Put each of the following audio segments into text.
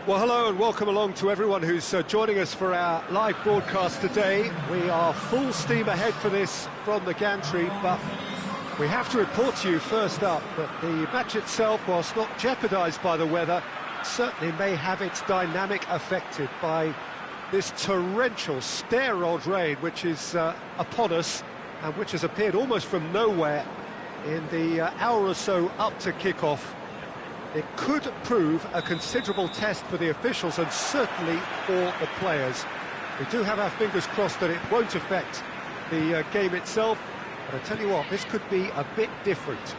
Well, hello and welcome along to everyone who's joining us for our live broadcast today. We are full steam ahead for this from the gantry, but we have to report to you first up that the match itself, whilst not jeopardised by the weather, certainly may have its dynamic affected by this torrential stair-rod rain which is upon us and which has appeared almost from nowhere in the hour or so up to kick-off. It could prove a considerable test for the officials and certainly for the players. We do have our fingers crossed that it won't affect the game itself, but I tell you what, this could be a bit different.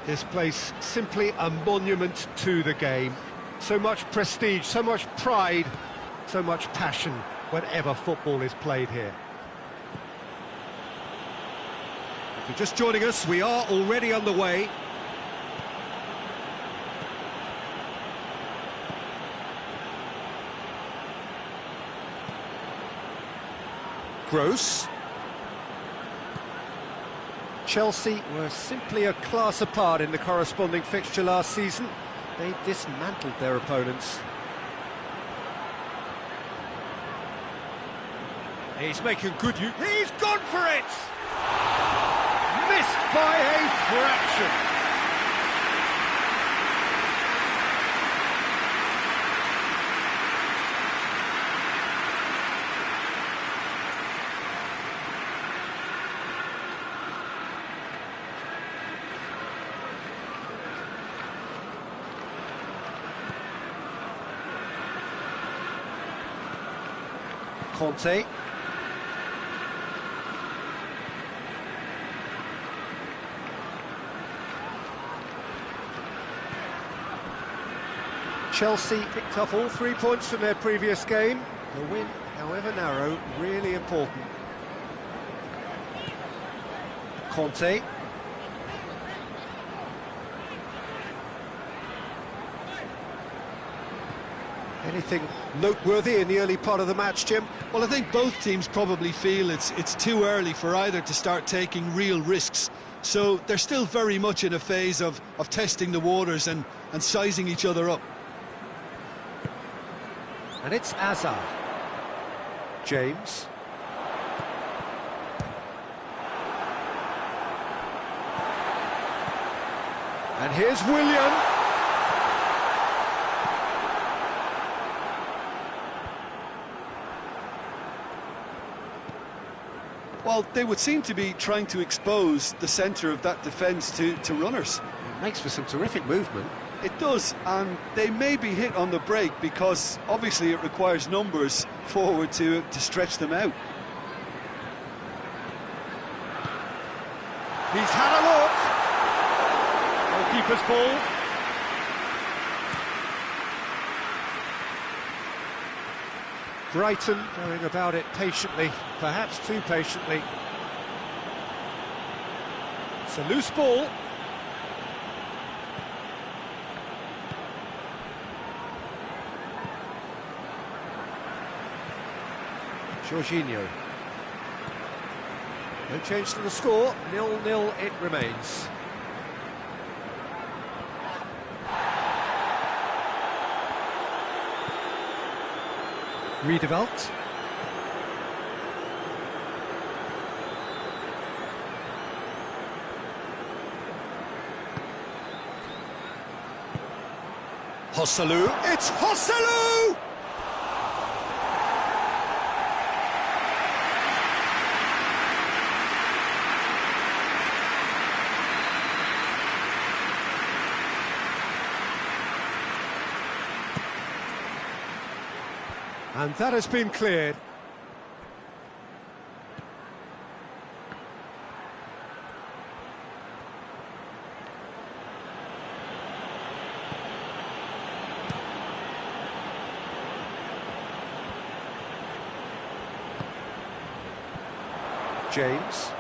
This place simply a monument to the game. So much prestige, so much pride, so much passion whenever football is played here. If you're just joining us, we are already underway. Gross. Chelsea were simply a class apart in the corresponding fixture last season. They dismantled their opponents. He's making good use. He's gone for it! Missed by a fraction. Conte. Chelsea picked up all 3 points from their previous game. The win, however narrow, really important. Conte. Anything noteworthy in the early part of the match, Jim? Well, I think both teams probably feel it's too early for either to start taking real risks. So they're still very much in a phase of testing the waters and sizing each other up. And it's Hazard. James. And here's Willian. Well, they would seem to be trying to expose the centre of that defence to runners. It makes for some terrific movement. It does, and they may be hit on the break because obviously it requires numbers forward to stretch them out. He's had a look. Goalkeeper's ball. Brighton going about it patiently, perhaps too patiently. It's a loose ball. Jorginho. No change to the score, 0-0 it remains. Riedewald. Joselu. It's Joselu! And that has been cleared. James.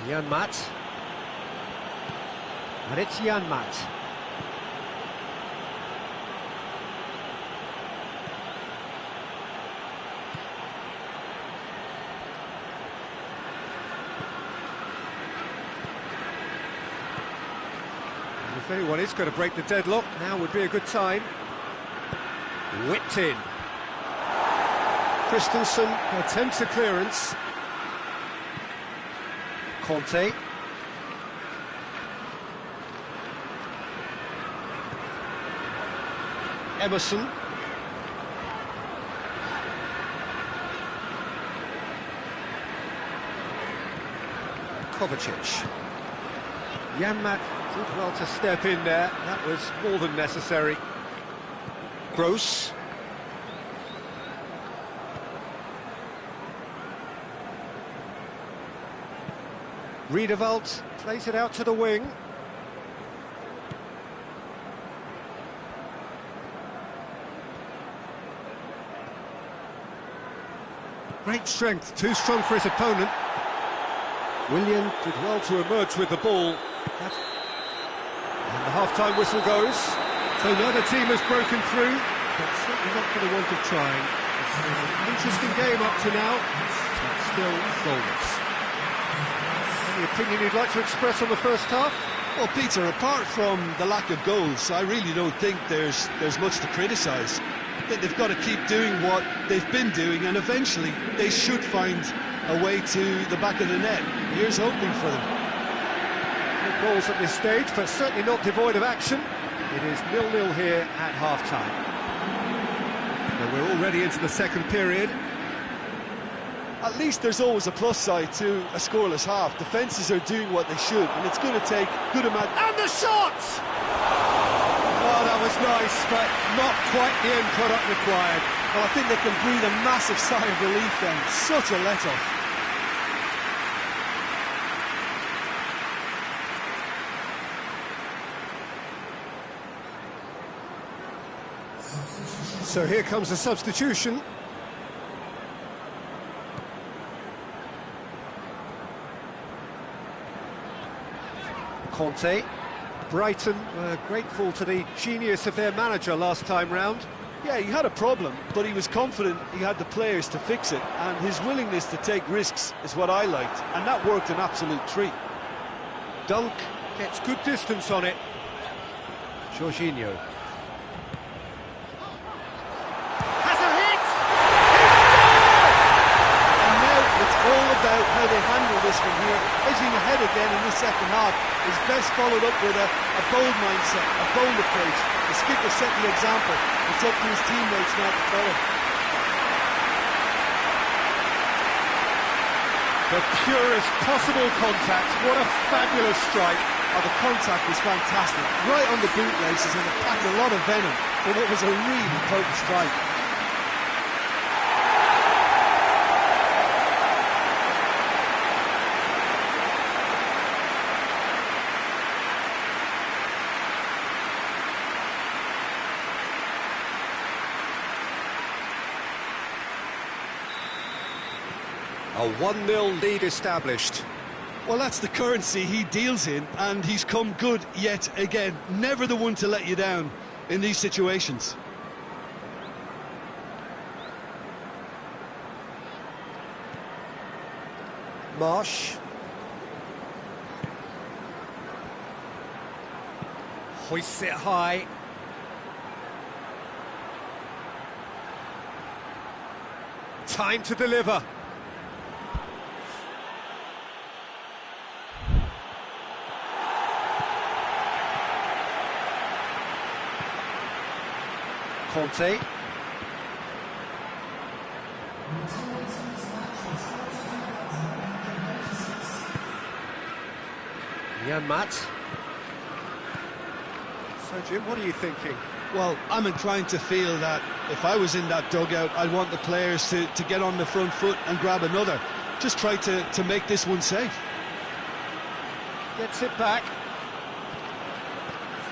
Janmaat. And it's Janmaat. If anyone is going to break the deadlock, now would be a good time. Whipped in. Christensen attempts a clearance. Conte. Emerson. Kovacic. Janmat did well to step in there. That was more than necessary. Gross. Riedewald plays it out to the wing. Great strength, too strong for his opponent. Willian did well to emerge with the ball. And the half-time whistle goes. So neither team has broken through, but certainly not for the want of trying. It's an interesting game up to now, but still goalless. Any opinion you'd like to express on the first half? Well, Peter, apart from the lack of goals, I really don't think there's much to criticise. I think they've got to keep doing what they've been doing, and eventually they should find a way to the back of the net. Here's hoping for them. No goals at this stage, but certainly not devoid of action. It is 0-0 here at half-time. And we're already into the second period. At least there's always a plus side to a scoreless half. Defences are doing what they should, and it's going to take good amount... And the shot! Oh, that was nice, but not quite the end product required. Well, I think they can breathe a massive sigh of relief then. Such a let-off. So here comes the substitution. Conte. Brighton were grateful to the genius of their manager last time round. Yeah, he had a problem, but he was confident he had the players to fix it, and his willingness to take risks is what I liked, and that worked an absolute treat. Dunk gets good distance on it. Jorginho. Has a hit! And now it's all about how they handle this from here. Edging ahead again in the second half is best followed up with a bold mindset, a bold approach. The skipper set the example. It's up to his teammates now to follow. The purest possible contact. What a fabulous strike. Oh, the contact was fantastic. Right on the bootlaces, and it packed a lot of venom for what was a really potent strike. A 1-0 lead established. Well, that's the currency he deals in, and he's come good yet again. Never the one to let you down in these situations. Marsh. Hoists it high. Time to deliver. Conte. Janmat. So, Jim, what are you thinking? Well, I'm inclined to feel that if I was in that dugout, I'd want the players to get on the front foot and grab another. Just try to make this one safe. Gets it back.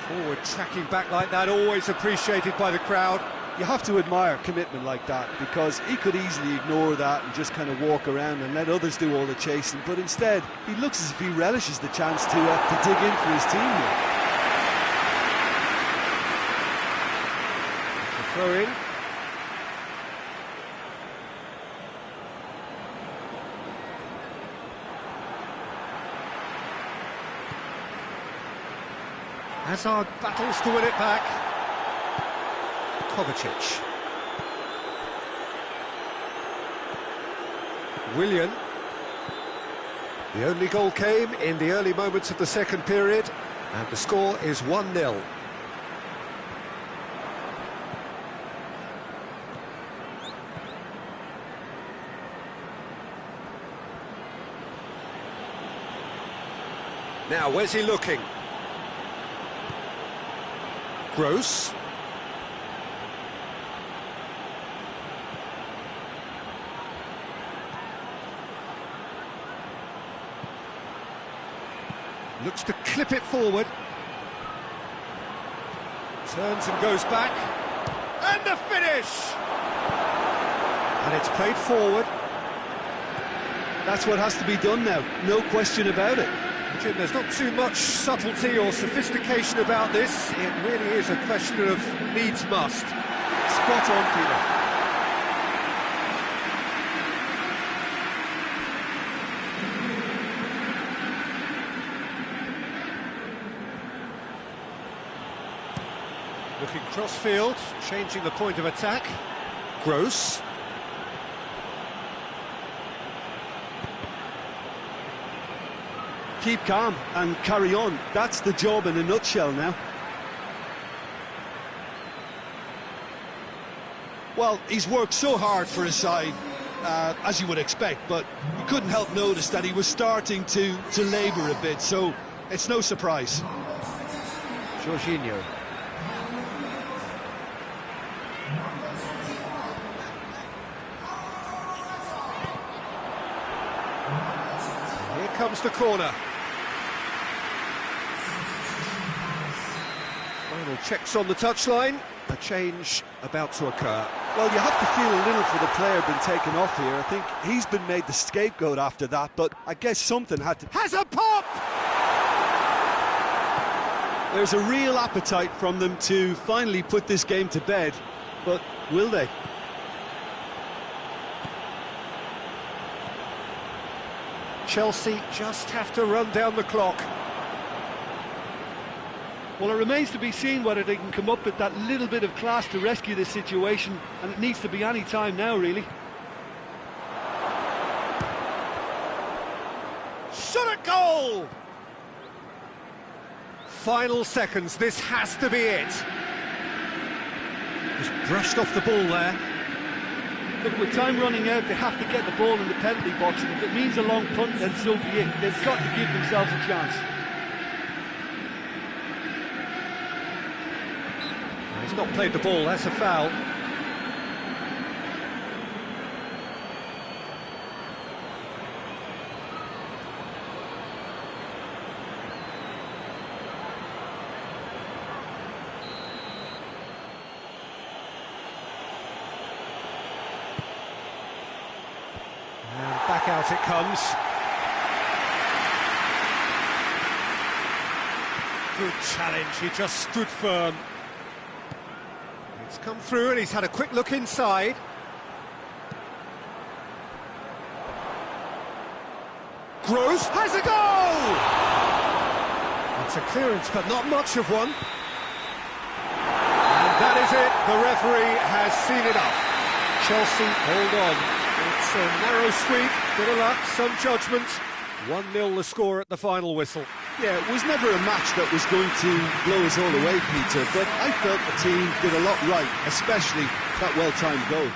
Forward tracking back like that, always appreciated by the crowd. You have to admire commitment like that, because he could easily ignore that and just kind of walk around and let others do all the chasing, but instead he looks as if he relishes the chance to dig in for his team here. It's a throw in. Hazard battles to win it back. Kovacic. Willian. The only goal came in the early moments of the second period, and the score is 1-0. Now, where's he looking? Gross. Looks to clip it forward. Turns and goes back. And the finish! And it's played forward. That's what has to be done now, no question about it. Jim, there's not too much subtlety or sophistication about this. It really is a question of needs must. Spot on, Peter. Looking cross-field, changing the point of attack. Gross. Keep calm and carry on. That's the job in a nutshell now. Well, he's worked so hard for his side, as you would expect, but you couldn't help notice that he was starting to labour a bit, so it's no surprise. Jorginho. Here comes the corner. Final checks on the touchline. A change about to occur. Well, you have to feel a little for the player being taken off here. I think he's been made the scapegoat after that, but I guess something had to... Has a pop! There's a real appetite from them to finally put this game to bed, but will they? Chelsea just have to run down the clock. Well, it remains to be seen whether they can come up with that little bit of class to rescue this situation, and it needs to be any time now, really. Shot at goal! Final seconds, this has to be it. Just brushed off the ball there. Look, with time running out, they have to get the ball in the penalty box, and if it means a long punt, then so be it. They've got to give themselves a chance. He's not played the ball, that's a foul. And back out it comes. Good challenge, he just stood firm. It's come through and he's had a quick look inside. Gross has a goal! It's a clearance, but not much of one. And that is it, the referee has seen it off. Chelsea hold on. It's a narrow squeak, bit of luck, some judgment. 1-0 the score at the final whistle. Yeah, it was never a match that was going to blow us all away, Peter, but I felt the team did a lot right, especially that well-timed goal.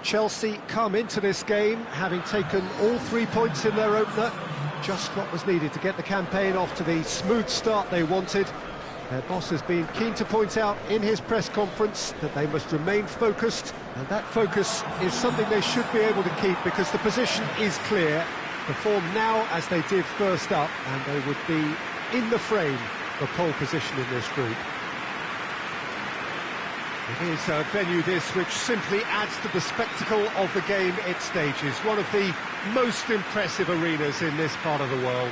Chelsea come into this game having taken all 3 points in their opener. just what was needed to get the campaign off to the smooth start they wanted. Their boss has been keen to point out in his press conference that they must remain focused, and that focus is something they should be able to keep because the position is clear. Perform now as they did first up, and they would be in the frame for pole position in this group. It is a venue this which simply adds to the spectacle of the game it stages. One of the most impressive arenas in this part of the world.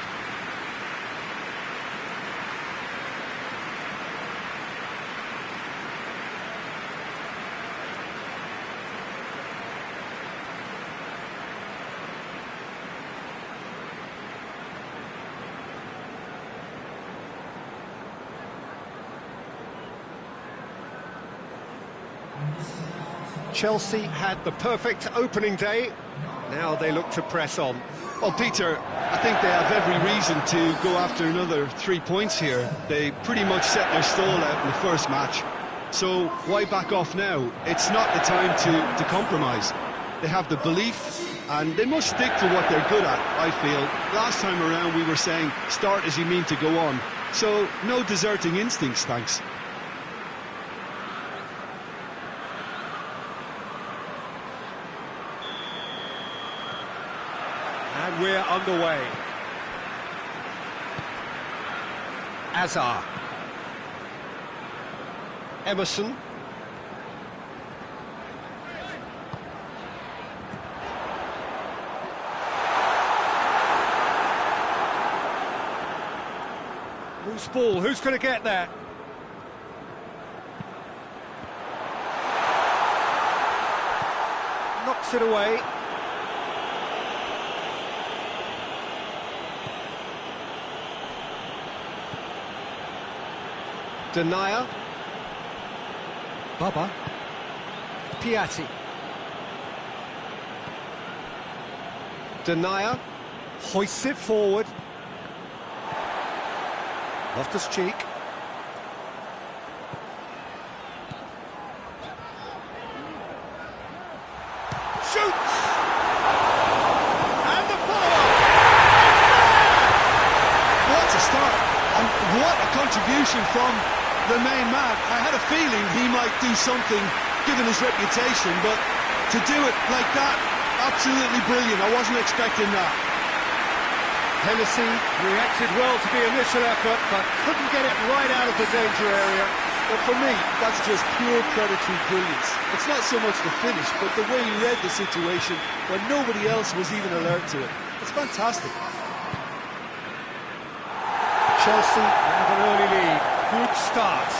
Chelsea had the perfect opening day. Now they look to press on. Well, Peter, I think they have every reason to go after another 3 points here. They pretty much set their stall out in the first match. So why back off now? It's not the time to compromise. They have the belief, and they must stick to what they're good at, I feel. Last time around we were saying, start as you mean to go on. So no deserting instincts, thanks. And we're underway. Azar. Emerson. Loose ball, who's going to get there? Knocks it away. Denier. Baba. Piatti. Denier. Hoists it forward. Loftus-Cheek. Shoots! And the follow-up! What a start! And what a contribution from the main man. I had a feeling he might do something given his reputation, but to do it like that, absolutely brilliant. I wasn't expecting that. Hennessy reacted well to the initial effort, but couldn't get it right out of the danger area. Well, for me, that's just pure predatory brilliance. It's not so much the finish, but the way he read the situation when nobody else was even alert to it. It's fantastic. Chelsea have an early lead. Good start.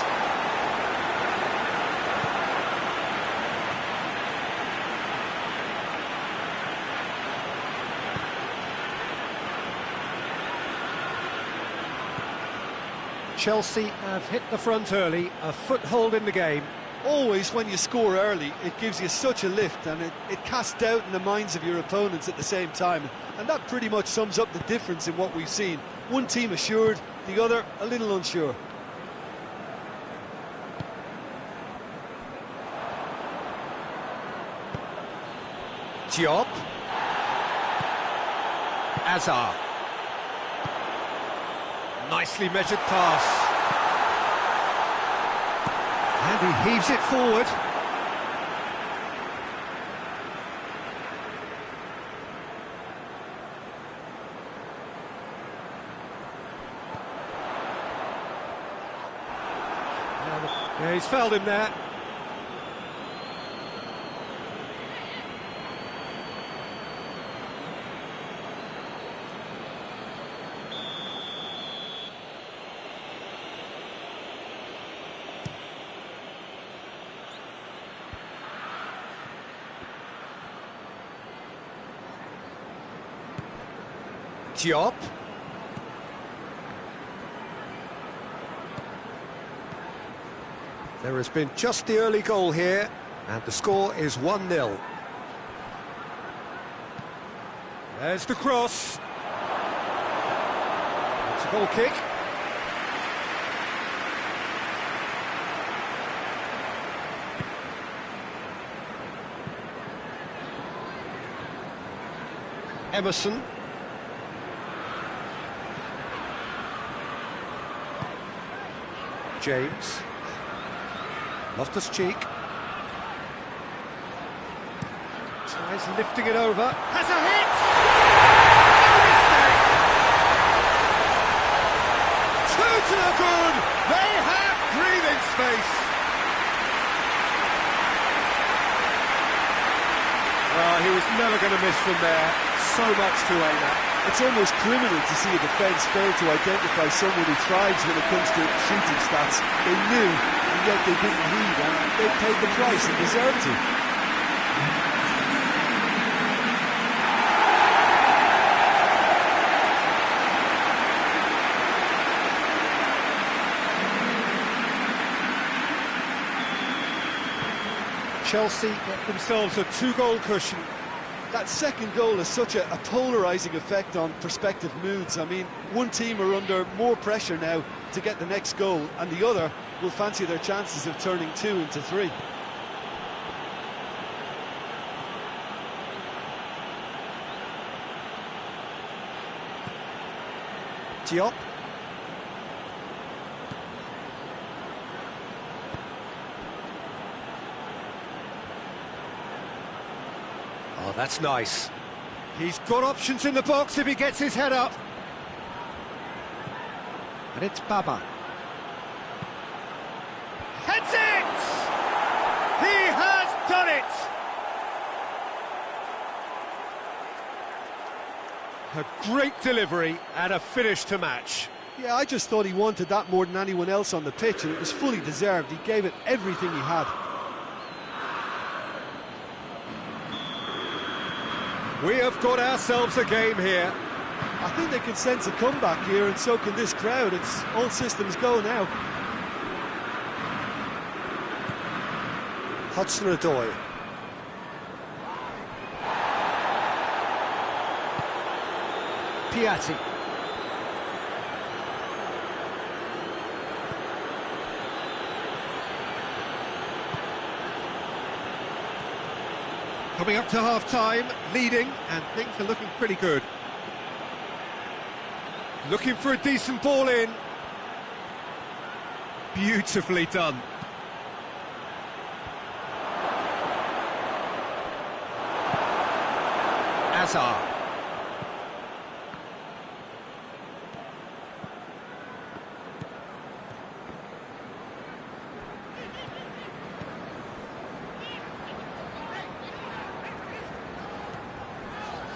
Chelsea have hit the front early, a foothold in the game. Always when you score early, it gives you such a lift, and it casts doubt in the minds of your opponents at the same time. And that pretty much sums up the difference in what we've seen. One team assured, the other a little unsure. Diop. Azar. Nicely measured pass. And he heaves it forward. Yeah, he's fouled him there. Diop. There has been just the early goal here, and the score is 1-0. There's the cross. It's a goal kick. Emerson. James. Loftus-Cheek. Tries lifting it over. Has a hit! No mistake! Two to the good! They have breathing space! Well, he was never going to miss from there. So much to aim at. It's almost criminal to see a defence fail to identify someone who thrives when it comes to shooting stats. They knew, and yet they didn't heed, and they paid the price and deserved to. Chelsea get themselves a two-goal cushion. That second goal has such a polarising effect on prospective moods. I mean, one team are under more pressure now to get the next goal, and the other will fancy their chances of turning 2 into 3. Diop. Oh, that's nice. He's got options in the box if he gets his head up. And it's Baba. Heads it! He has done it! A great delivery and a finish to match. Yeah, I just thought he wanted that more than anyone else on the pitch, and it was fully deserved. He gave it everything he had. We have got ourselves a game here. I think they can sense a comeback here, and so can this crowd. It's all systems go now. Hudson-Odoi. Piatti. Coming up to half-time, leading, and things are looking pretty good. Looking for a decent ball in. Beautifully done. Azar.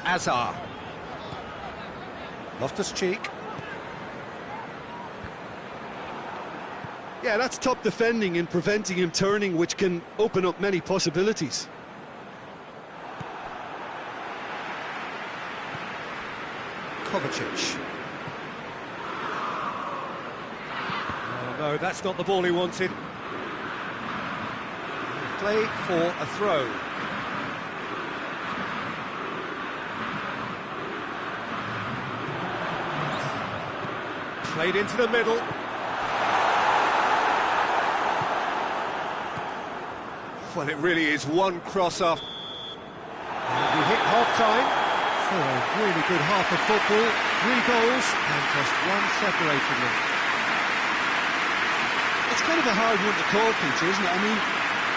Azar. Loftus-Cheek. Yeah, that's top defending and preventing him turning, which can open up many possibilities. Kovacic. Oh, no, that's not the ball he wanted. Play for a throw. Played into the middle. Well, it really is one cross-off. We hit half-time. So a really good half of football. 3 goals and just one separated them. It's kind of a hard one to call, Peter, isn't it? I mean,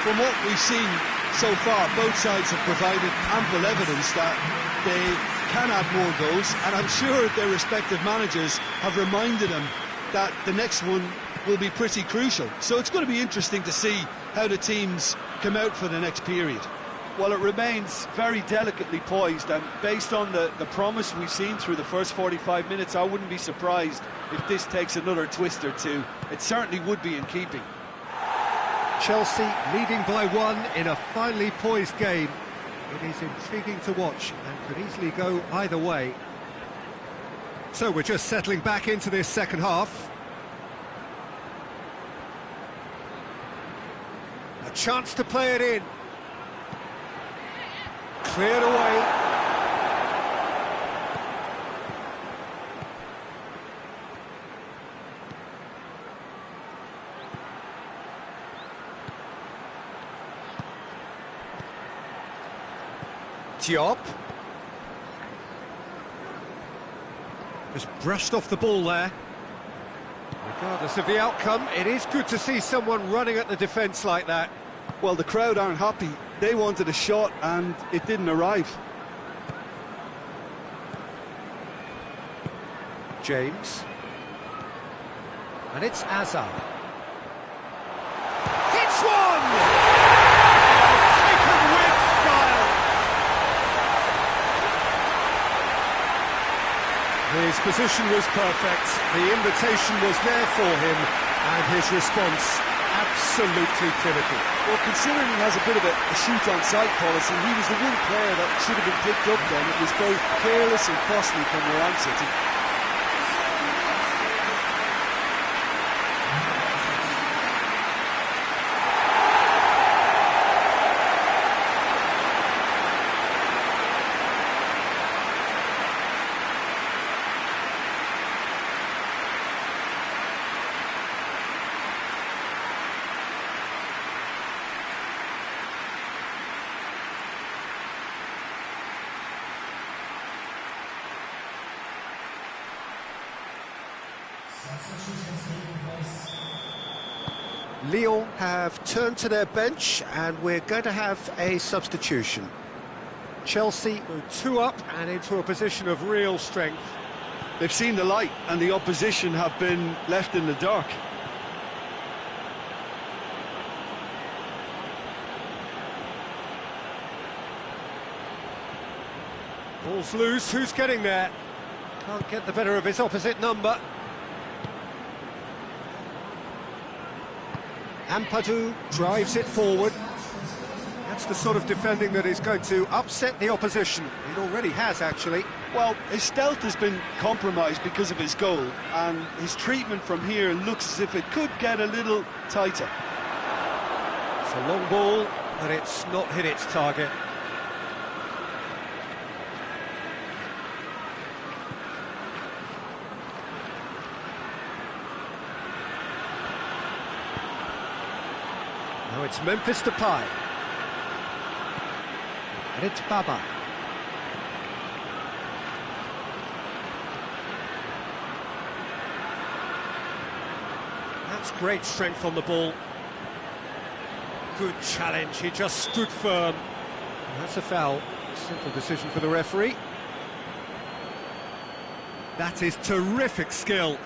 from what we've seen so far, both sides have provided ample evidence that they can add more goals, and I'm sure their respective managers have reminded them that the next one will be pretty crucial. So it's going to be interesting to see how the teams come out for the next period. Well, it remains very delicately poised, and based on the promise we've seen through the first 45 minutes, I wouldn't be surprised if this takes another twist or two. It certainly would be in keeping. Chelsea leading by 1 in a finely poised game. It is intriguing to watch and could easily go either way. So we're just settling back into this second half. A chance to play it in. Cleared away. Diop. Just brushed off the ball there. Regardless of the outcome, it is good to see someone running at the defence like that. Well, the crowd aren't happy. They wanted a shot and it didn't arrive. James. And it's Azar. Hits one! Taken with style! His position was perfect, the invitation was there for him, and his response absolutely clinical. Well, considering he has a bit of a shoot-on-sight policy, he was the one player that should have been picked up then. It was both careless and costly from where I'm sitting. Lyon have turned to their bench and we're going to have a substitution. Chelsea go 2 up and into a position of real strength. They've seen the light and the opposition have been left in the dark. Ball's loose, who's getting there? Can't get the better of his opposite number. Ampadu drives it forward. That's the sort of defending that is going to upset the opposition. It already has, actually. Well, his stealth has been compromised because of his goal, and his treatment from here looks as if it could get a little tighter. It's a long ball, but it's not hit its target. Now it's Memphis Depay. And it's Baba. That's great strength on the ball. Good challenge, he just stood firm. And that's a foul. Simple decision for the referee. That is terrific skill.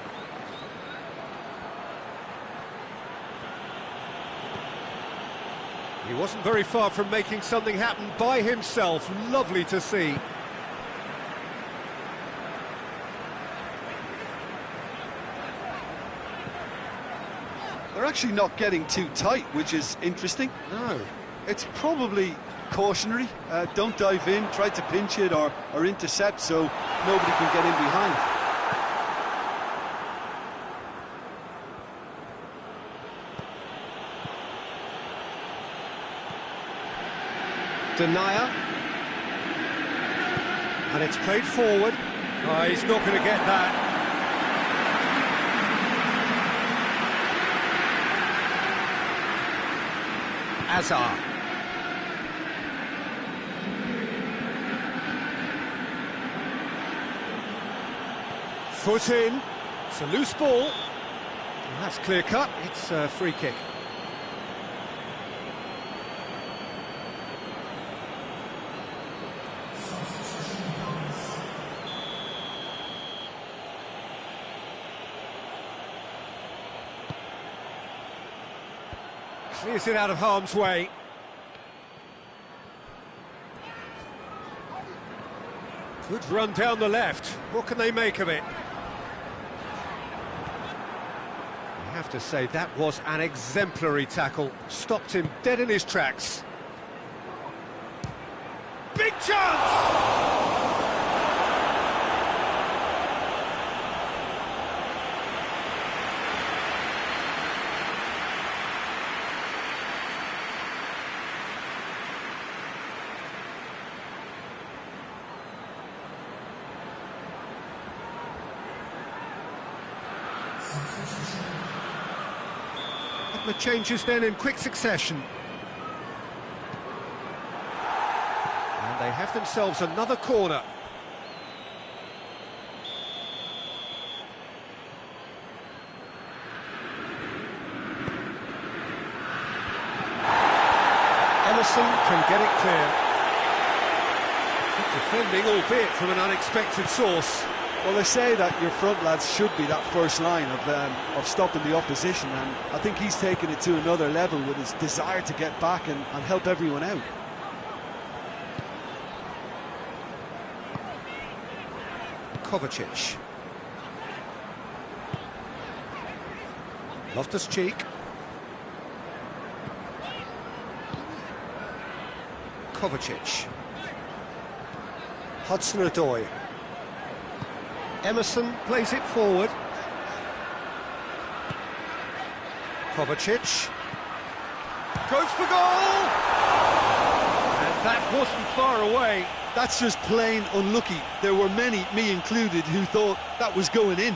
He wasn't very far from making something happen by himself. Lovely to see. They're actually not getting too tight, which is interesting. No. It's probably cautionary. Don't dive in, try to pinch it or intercept so nobody can get in behind. Denier. And it's played forward. Oh, he's not going to get that. Azar. Foot in. It's a loose ball. Well, that's clear cut. It's a free kick. Clears it out of harm's way. Good run down the left. What can they make of it? I have to say, that was an exemplary tackle. Stopped him dead in his tracks. Big chance! The changes then in quick succession. And they have themselves another corner. Emerson can get it clear. Good defending, albeit from an unexpected source. Well, they say that your front lads should be that first line of stopping the opposition, and I think he's taken it to another level with his desire to get back and help everyone out. Kovacic. Loftus-Cheek. Kovacic. Hudson-Odoi. Emerson plays it forward. Kovacic. Goes for goal! And that wasn't far away. That's just plain unlucky. There were many, me included, who thought that was going in.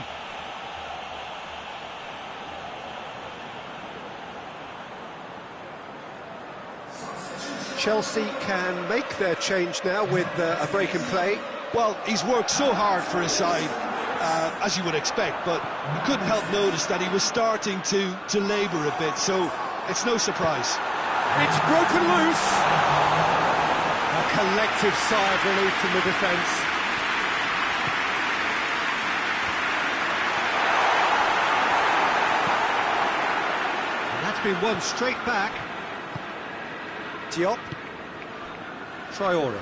Chelsea can make their change now with a break in play. Well, he's worked so hard for his side, as you would expect, but you couldn't help notice that he was starting to labour a bit, so it's no surprise. It's broken loose. A collective sigh of relief from the defence. And that's been won straight back. Diop. Traore.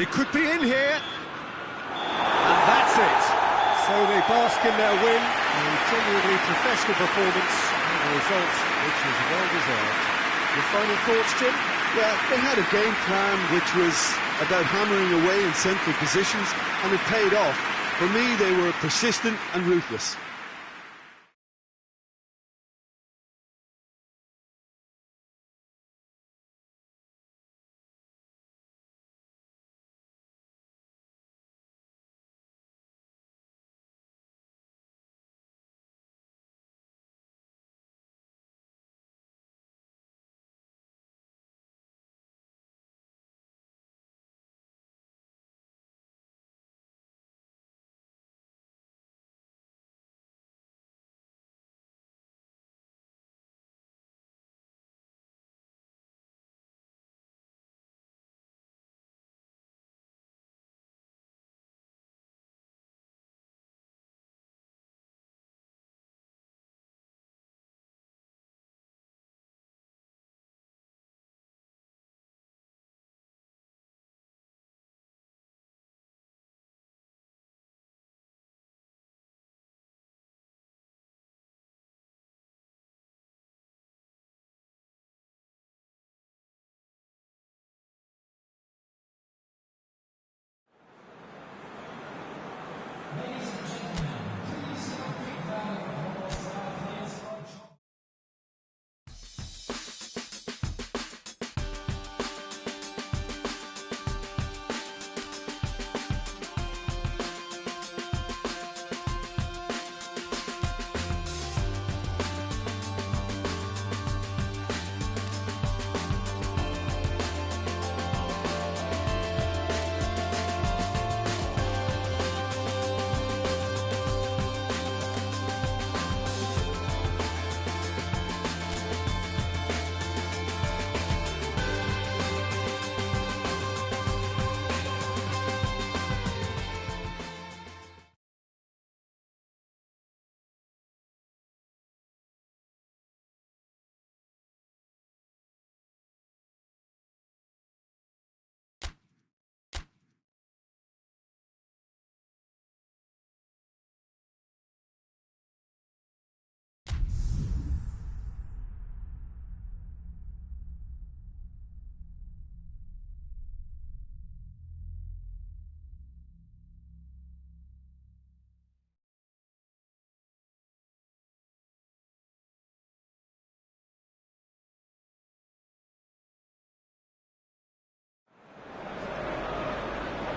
He could be in here. And that's it. So they bask in their win. A genuinely professional performance and a result which was well deserved. Your final thoughts, Jim? Yeah, they had a game plan which was about hammering away in central positions, and it paid off. For me, they were persistent and ruthless.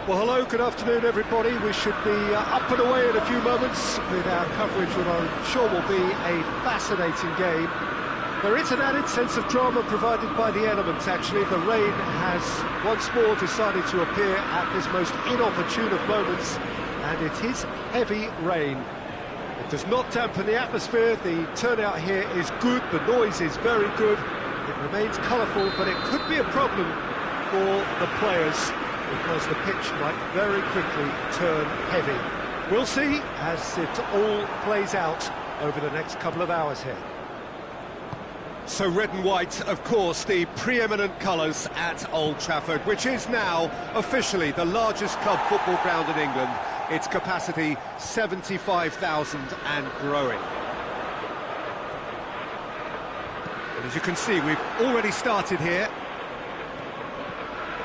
Well, hello, good afternoon, everybody. We should be up and away in a few moments with our coverage, what I'm sure will be a fascinating game. There is an added sense of drama provided by the elements, actually. The rain has once more decided to appear at this most inopportune of moments, and it is heavy rain. It does not dampen the atmosphere. The turnout here is good. The noise is very good. It remains colourful, but it could be a problem for the players because the pitch might very quickly turn heavy. We'll see as it all plays out over the next couple of hours here. So red and white, of course, the preeminent colours at Old Trafford, which is now officially the largest club football ground in England. Its capacity 75,000 and growing. And as you can see, we've already started here.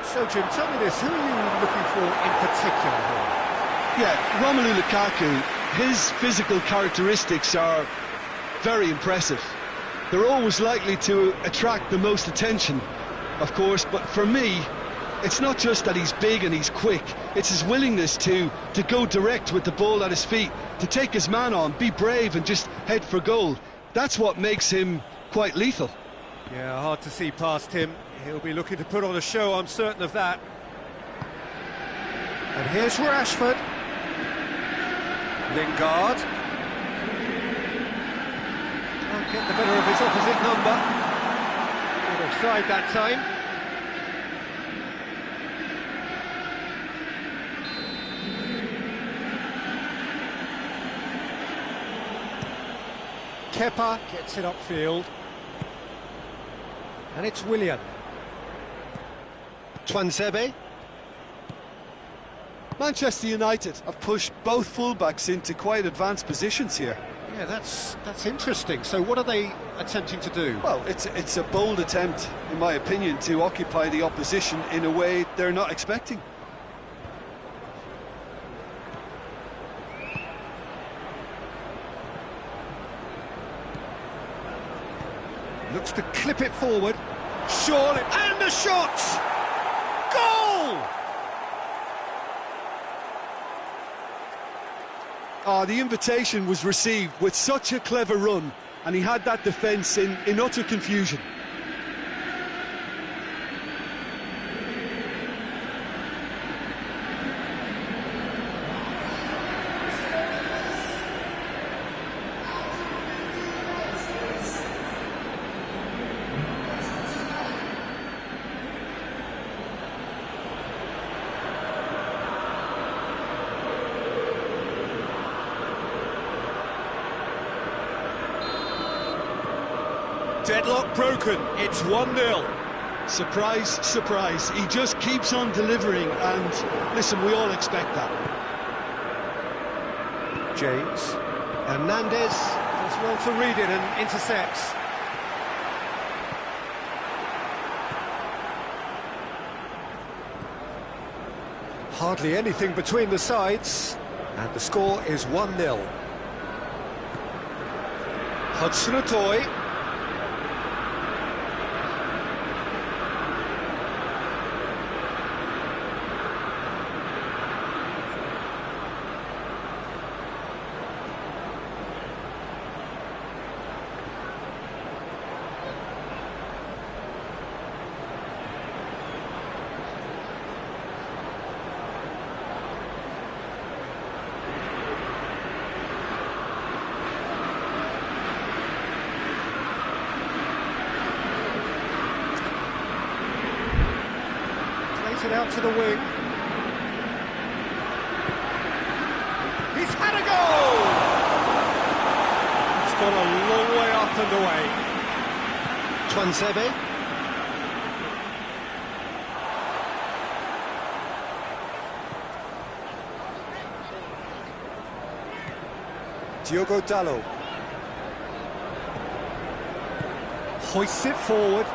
So Jim, tell me this, who are you looking for in particular here? Yeah, Romelu Lukaku, his physical characteristics are very impressive. They're always likely to attract the most attention, of course, but for me, it's not just that he's big and he's quick, it's his willingness to go direct with the ball at his feet, to take his man on, be brave and just head for goal. That's what makes him quite lethal. Yeah, hard to see past him. He'll be looking to put on a show, I'm certain of that. And here's Rashford. Lingard. Can't get the better of his opposite number. Good offside that time. Kepa gets it upfield. And it's Willian. Tuanzebe. Manchester United have pushed both fullbacks into quite advanced positions here. Yeah, that's interesting. So what are they attempting to do? Well, it's a bold attempt, in my opinion, to occupy the opposition in a way they're not expecting. Looks to clip it forward. Surely, and the shot! Goal! The invitation was received with such a clever run, and he had that defence in utter confusion. Deadlock broken, it's 1-0. Surprise, surprise, he just keeps on delivering, and listen, we all expect that. James. Hernandez does well to read it and intercepts. Hardly anything between the sides, and the score is 1-0. Hudson-Odoi. It out to the wing. He's had a goal! It's gone a long way up and away. Tuanzebe. Diogo Dalot. Hoists it forward.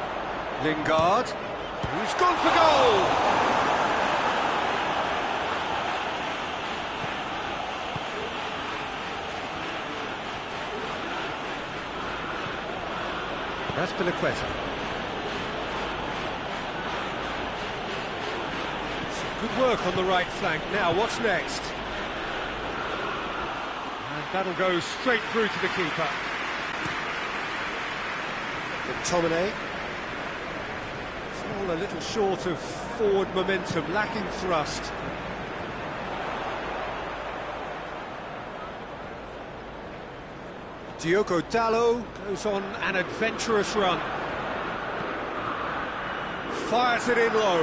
Lingard. Who's gone for goal? That's Piliqueta. Some good work on the right flank. Now, what's next? And that'll go straight through to the keeper. McTominay. It's all a little short of forward momentum, lacking thrust. Diogo Dalot goes on an adventurous run. Fires it in low.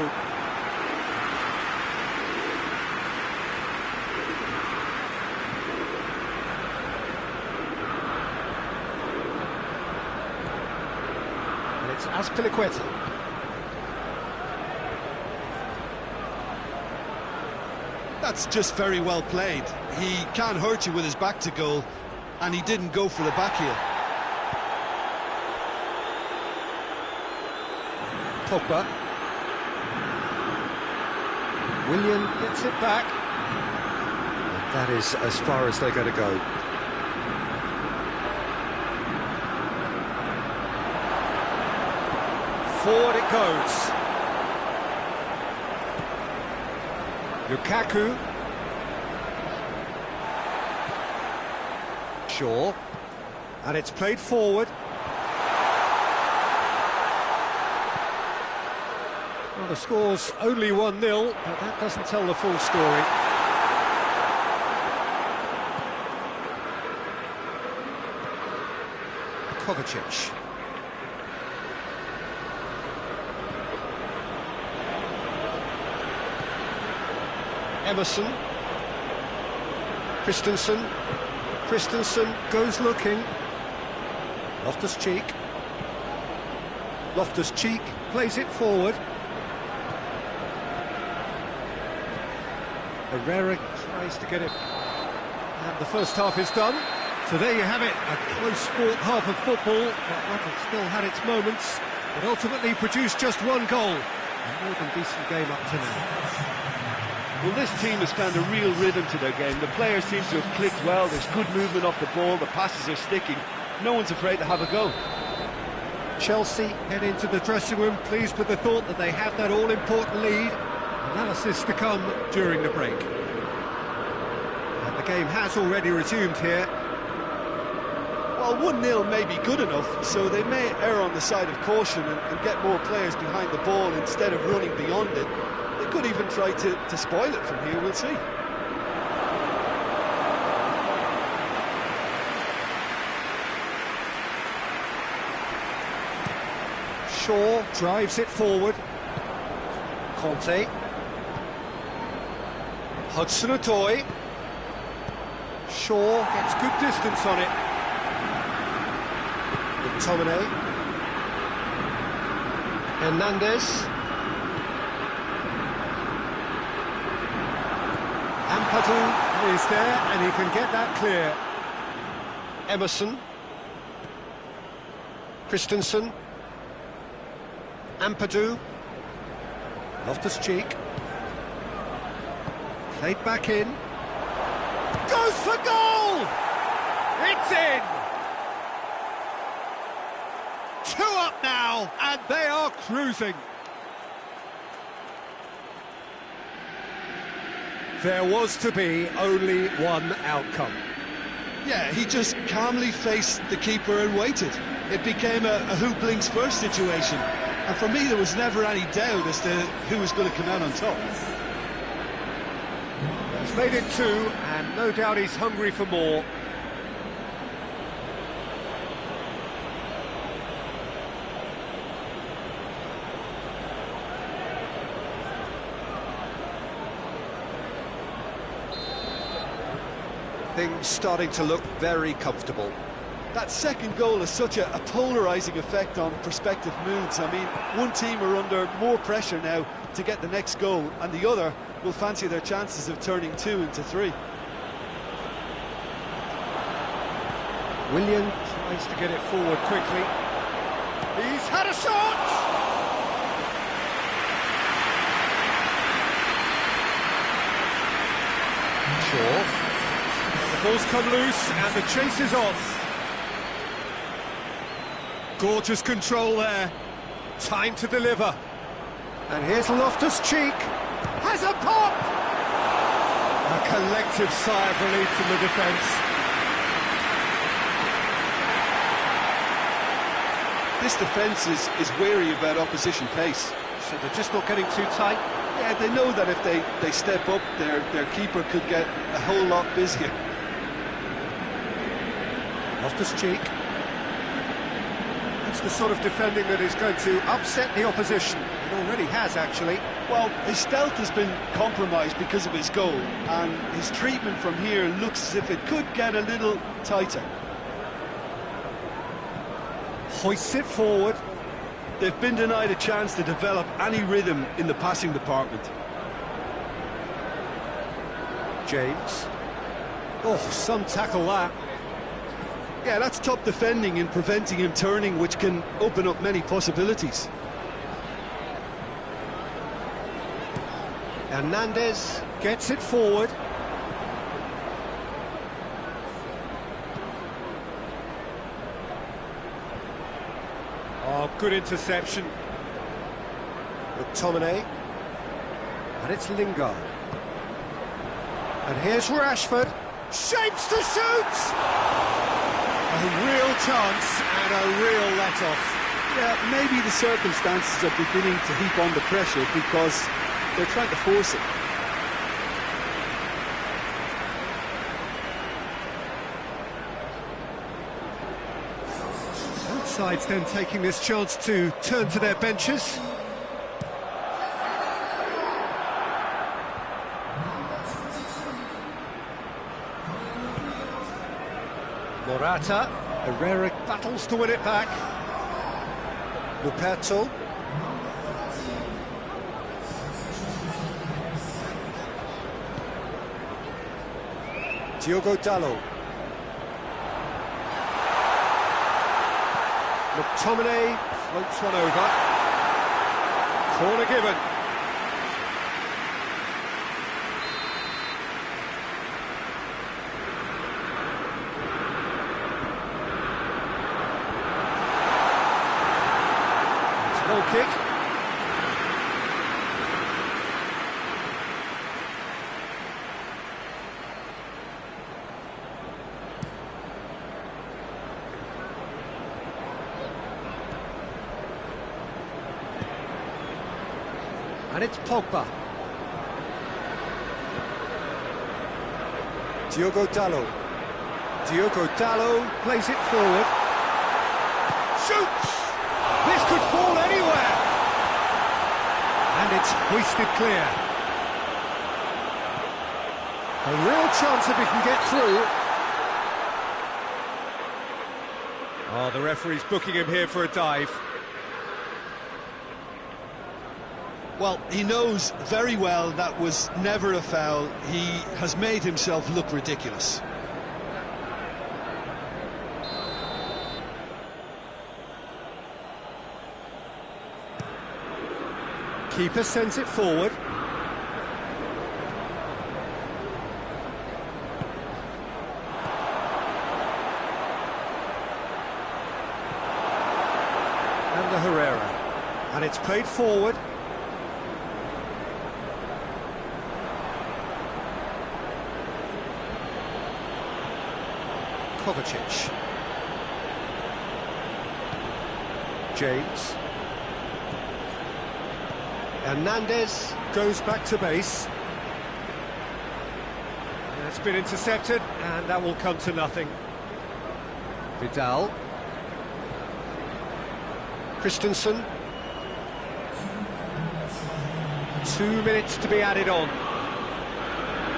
And it's Azpilicueta. That's just very well played. He can't hurt you with his back to goal, and he didn't go for the back heel. Pogba. Willian gets it back. And that is as far as they're going to go. Forward it goes. Lukaku. Shaw. And it's played forward. Well, the score's only 1-0, but that doesn't tell the full story. Kovacic. Emerson. Christensen. Christensen goes looking. Loftus-Cheek. Loftus-Cheek plays it forward. Herrera tries to get it. And the first half is done. So there you have it, a close-fought half of football, but one that still had its moments, but ultimately produced just one goal. A more than decent game up to now. Well, this team has found a real rhythm to their game. The players seem to have clicked well. There's good movement off the ball. The passes are sticking. No one's afraid to have a go. Chelsea head into the dressing room pleased with the thought that they have that all-important lead. Analysis to come during the break. And the game has already resumed here. Well, 1-0 may be good enough, so they may err on the side of caution and get more players behind the ball instead of running beyond it. They could even try to spoil it from here, we'll see. Shaw drives it forward. Conte. Hudson-Odoi. Shaw gets good distance on it. McTominay. Hernandez. Ampadu is there and he can get that clear. Emerson. Christensen. Ampadu. Loftus-Cheek. Played back in. Goes for goal! It's in! 2 up now, and they are cruising. There was to be only one outcome. Yeah, he just calmly faced the keeper and waited. It became a who blinks first situation. And for me, there was never any doubt as to who was going to come out on top. He's made it 2, and no doubt he's hungry for more. Things starting to look very comfortable. That second goal has such a polarising effect on prospective moods. I mean, one team are under more pressure now to get the next goal, and the other will fancy their chances of turning 2 into 3. Willian tries to get it forward quickly. He's had a shot! Shaw. The ball's come loose and the chase is on. Gorgeous control there. Time to deliver. And here's Loftus-Cheek. Has a pop! A collective sigh of relief from the defence. This defence is wary about opposition pace. So they're just not getting too tight? Yeah, they know that if they step up, their keeper could get a whole lot busier. Loftus-Cheek. It's the sort of defending that is going to upset the opposition. It already has, actually. Well, his stealth has been compromised because of his goal, and his treatment from here looks as if it could get a little tighter. Hoists it forward. They've been denied a chance to develop any rhythm in the passing department. James. Oh, some tackle that. Yeah, that's top defending and preventing him turning, which can open up many possibilities. Hernandez gets it forward. Oh, good interception. McTominay. And it's Lingard. And here's Rashford. Shapes to shoot! A real chance and a real let-off. Yeah, maybe the circumstances are beginning to heap on the pressure because they're trying to force it. Both sides then taking this chance to turn to their benches. Morata. Herrera battles to win it back. Luperto. Diogo Dalot. McTominay floats one over. Corner given. It's a goal kick. And it's Pogba. Diogo Dalot. Diogo Dalot plays it forward. Shoots! This could fall anywhere! And it's hoisted clear. A real chance if he can get through. Oh, the referee's booking him here for a dive. Well, he knows very well that was never a foul. He has made himself look ridiculous. Keeper sends it forward. And the Herrera. And it's played forward. Kovacic. James. Hernandez goes back to base. That's been intercepted, and that will come to nothing. Vidal. Christensen. 2 minutes to be added on.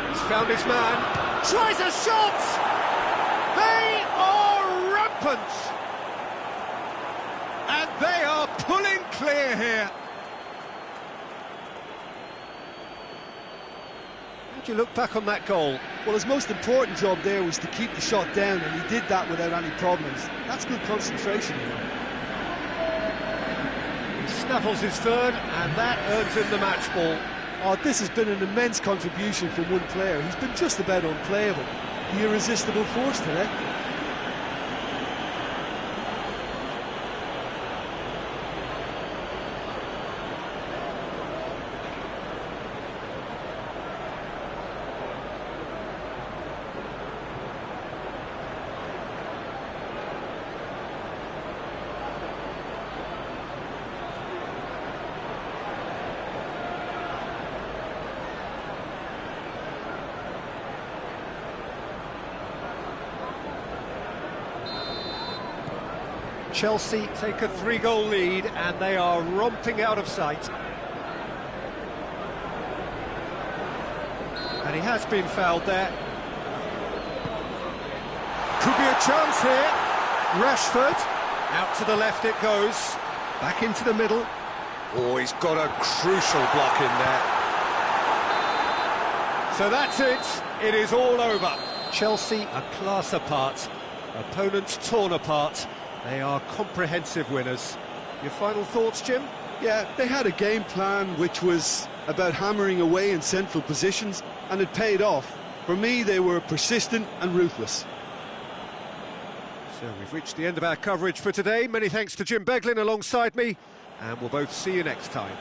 He's found his man. Tries a shot! They are rampant! And they are pulling clear here. How do you look back on that goal? Well, his most important job there was to keep the shot down, and he did that without any problems. That's good concentration here. He snaffles his third, and that earns him the match ball. Oh, this has been an immense contribution from one player. He's been just about unplayable. The irresistible force today. Chelsea take a 3-goal lead and they are romping out of sight. And he has been fouled there. Could be a chance here. Rashford, out to the left it goes. Back into the middle. Oh, he's got a crucial block in there. So that's it. It is all over. Chelsea a class apart. Opponents torn apart. They are comprehensive winners. Your final thoughts, Jim? Yeah, they had a game plan which was about hammering away in central positions, and it paid off. For me, they were persistent and ruthless. So we've reached the end of our coverage for today. Many thanks to Jim Beglin alongside me, and we'll both see you next time.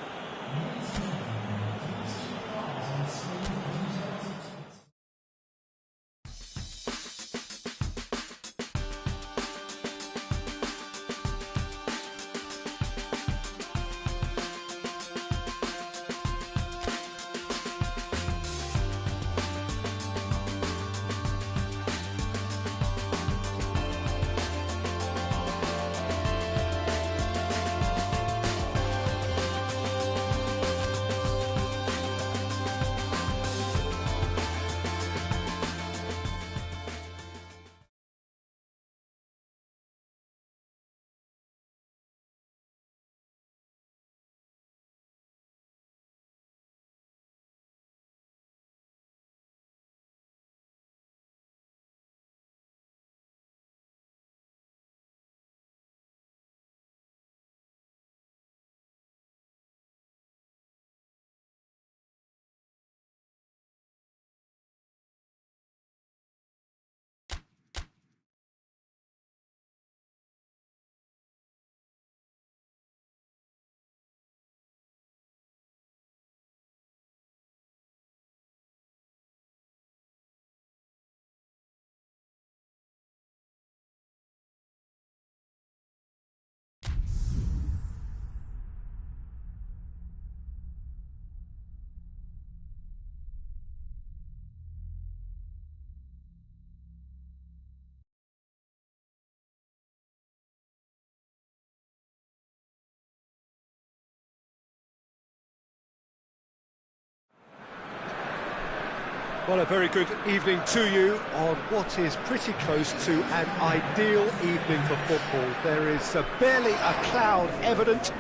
Well, a very good evening to you on what is pretty close to an ideal evening for football. There is barely a cloud evident.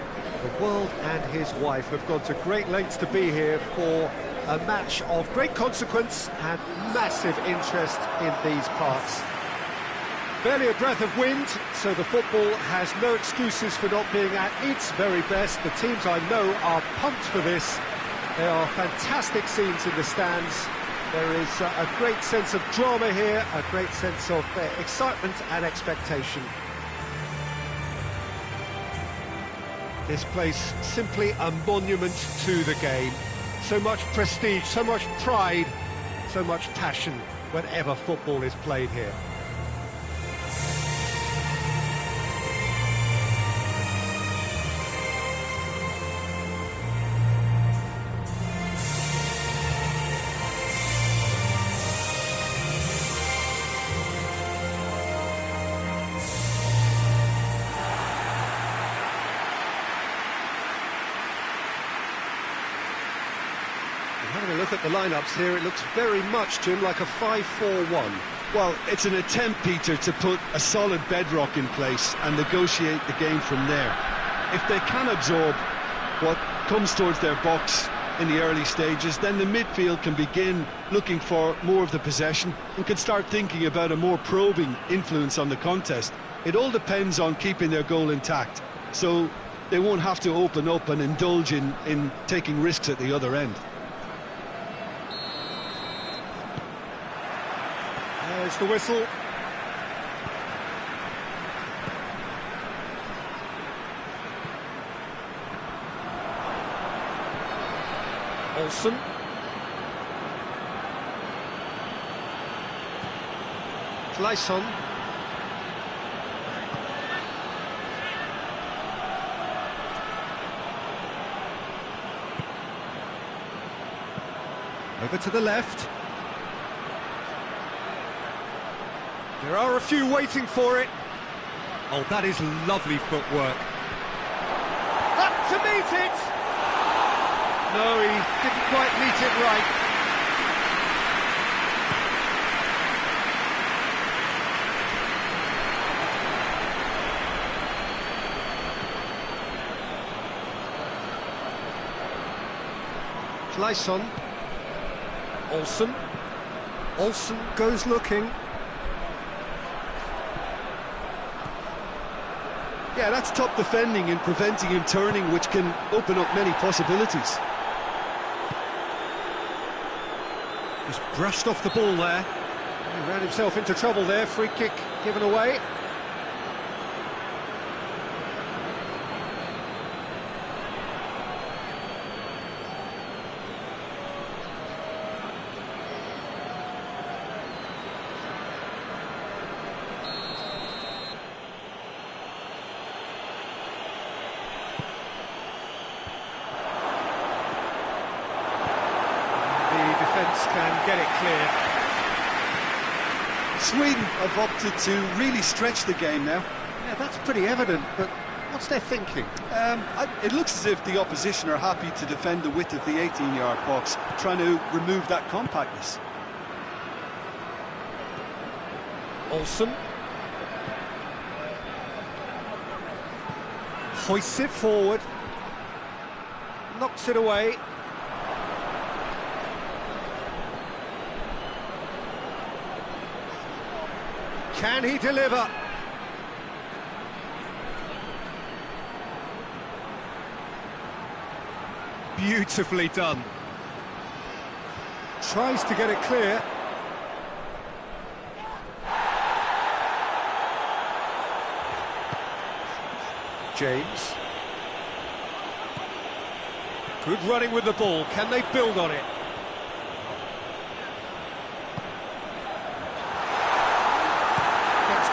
The world and his wife have gone to great lengths to be here for a match of great consequence and massive interest in these parts. Barely a breath of wind, so the football has no excuses for not being at its very best. The teams I know are pumped for this. There are fantastic scenes in the stands. There is a great sense of drama here, a great sense of excitement and expectation. This place simply a monument to the game. So much prestige, so much pride, so much passion whenever football is played here. Having a look at the lineups here, it looks very much, Jim, like a 5-4-1. Well, it's an attempt, Peter, to put a solid bedrock in place and negotiate the game from there. If they can absorb what comes towards their box in the early stages, then the midfield can begin looking for more of the possession and can start thinking about a more probing influence on the contest. It all depends on keeping their goal intact, so they won't have to open up and indulge in taking risks at the other end. There's the whistle. Olsen. Clayson. Over to the left. There are a few waiting for it. Oh, that is lovely footwork. Up to meet it! No, he didn't quite meet it right. Clayson. Olsen goes looking. Yeah, that's top defending and preventing him turning, which can open up many possibilities. He's brushed off the ball there. He ran himself into trouble there. Free kick given away. Defence can get it clear. Sweden have opted to really stretch the game now. Yeah, that's pretty evident, but what's their thinking? It looks as if the opposition are happy to defend the width of the 18-yard box, trying to remove that compactness. Olsen. Hoists it forward. Knocks it away. Can he deliver? Beautifully done. Tries to get it clear. James. Good running with the ball. Can they build on it?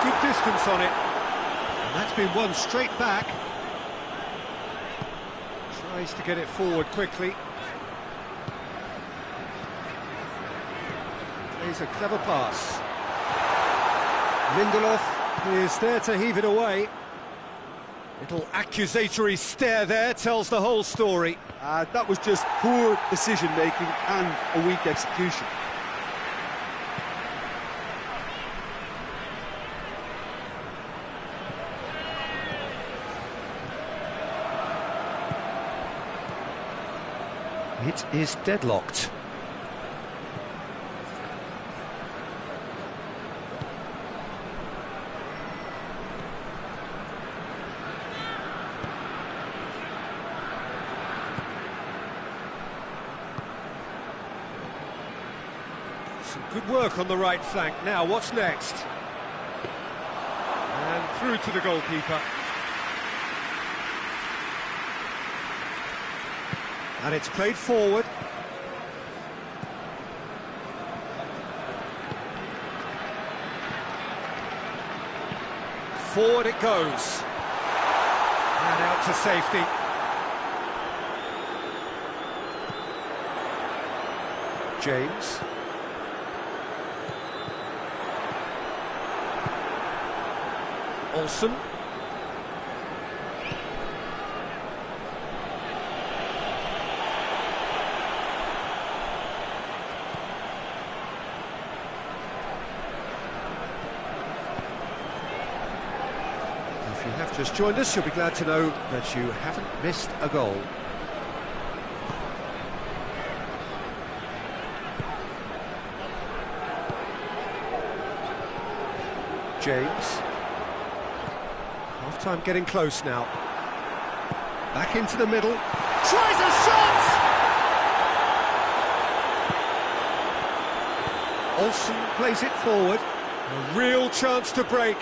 Good distance on it, and that's been won straight back. Tries to get it forward quickly. Plays a clever pass. Lindelof is there to heave it away. Little accusatory stare there tells the whole story. That was just poor decision-making and a weak execution. It is deadlocked. Some good work on the right flank. Now, what's next? And through to the goalkeeper. And it's played forward. Forward it goes. And out to safety. James. Olsen. If you have just joined us, you'll be glad to know that you haven't missed a goal. James. Half-time getting close now. Back into the middle. Tries a shot! Olsen plays it forward. A real chance to break.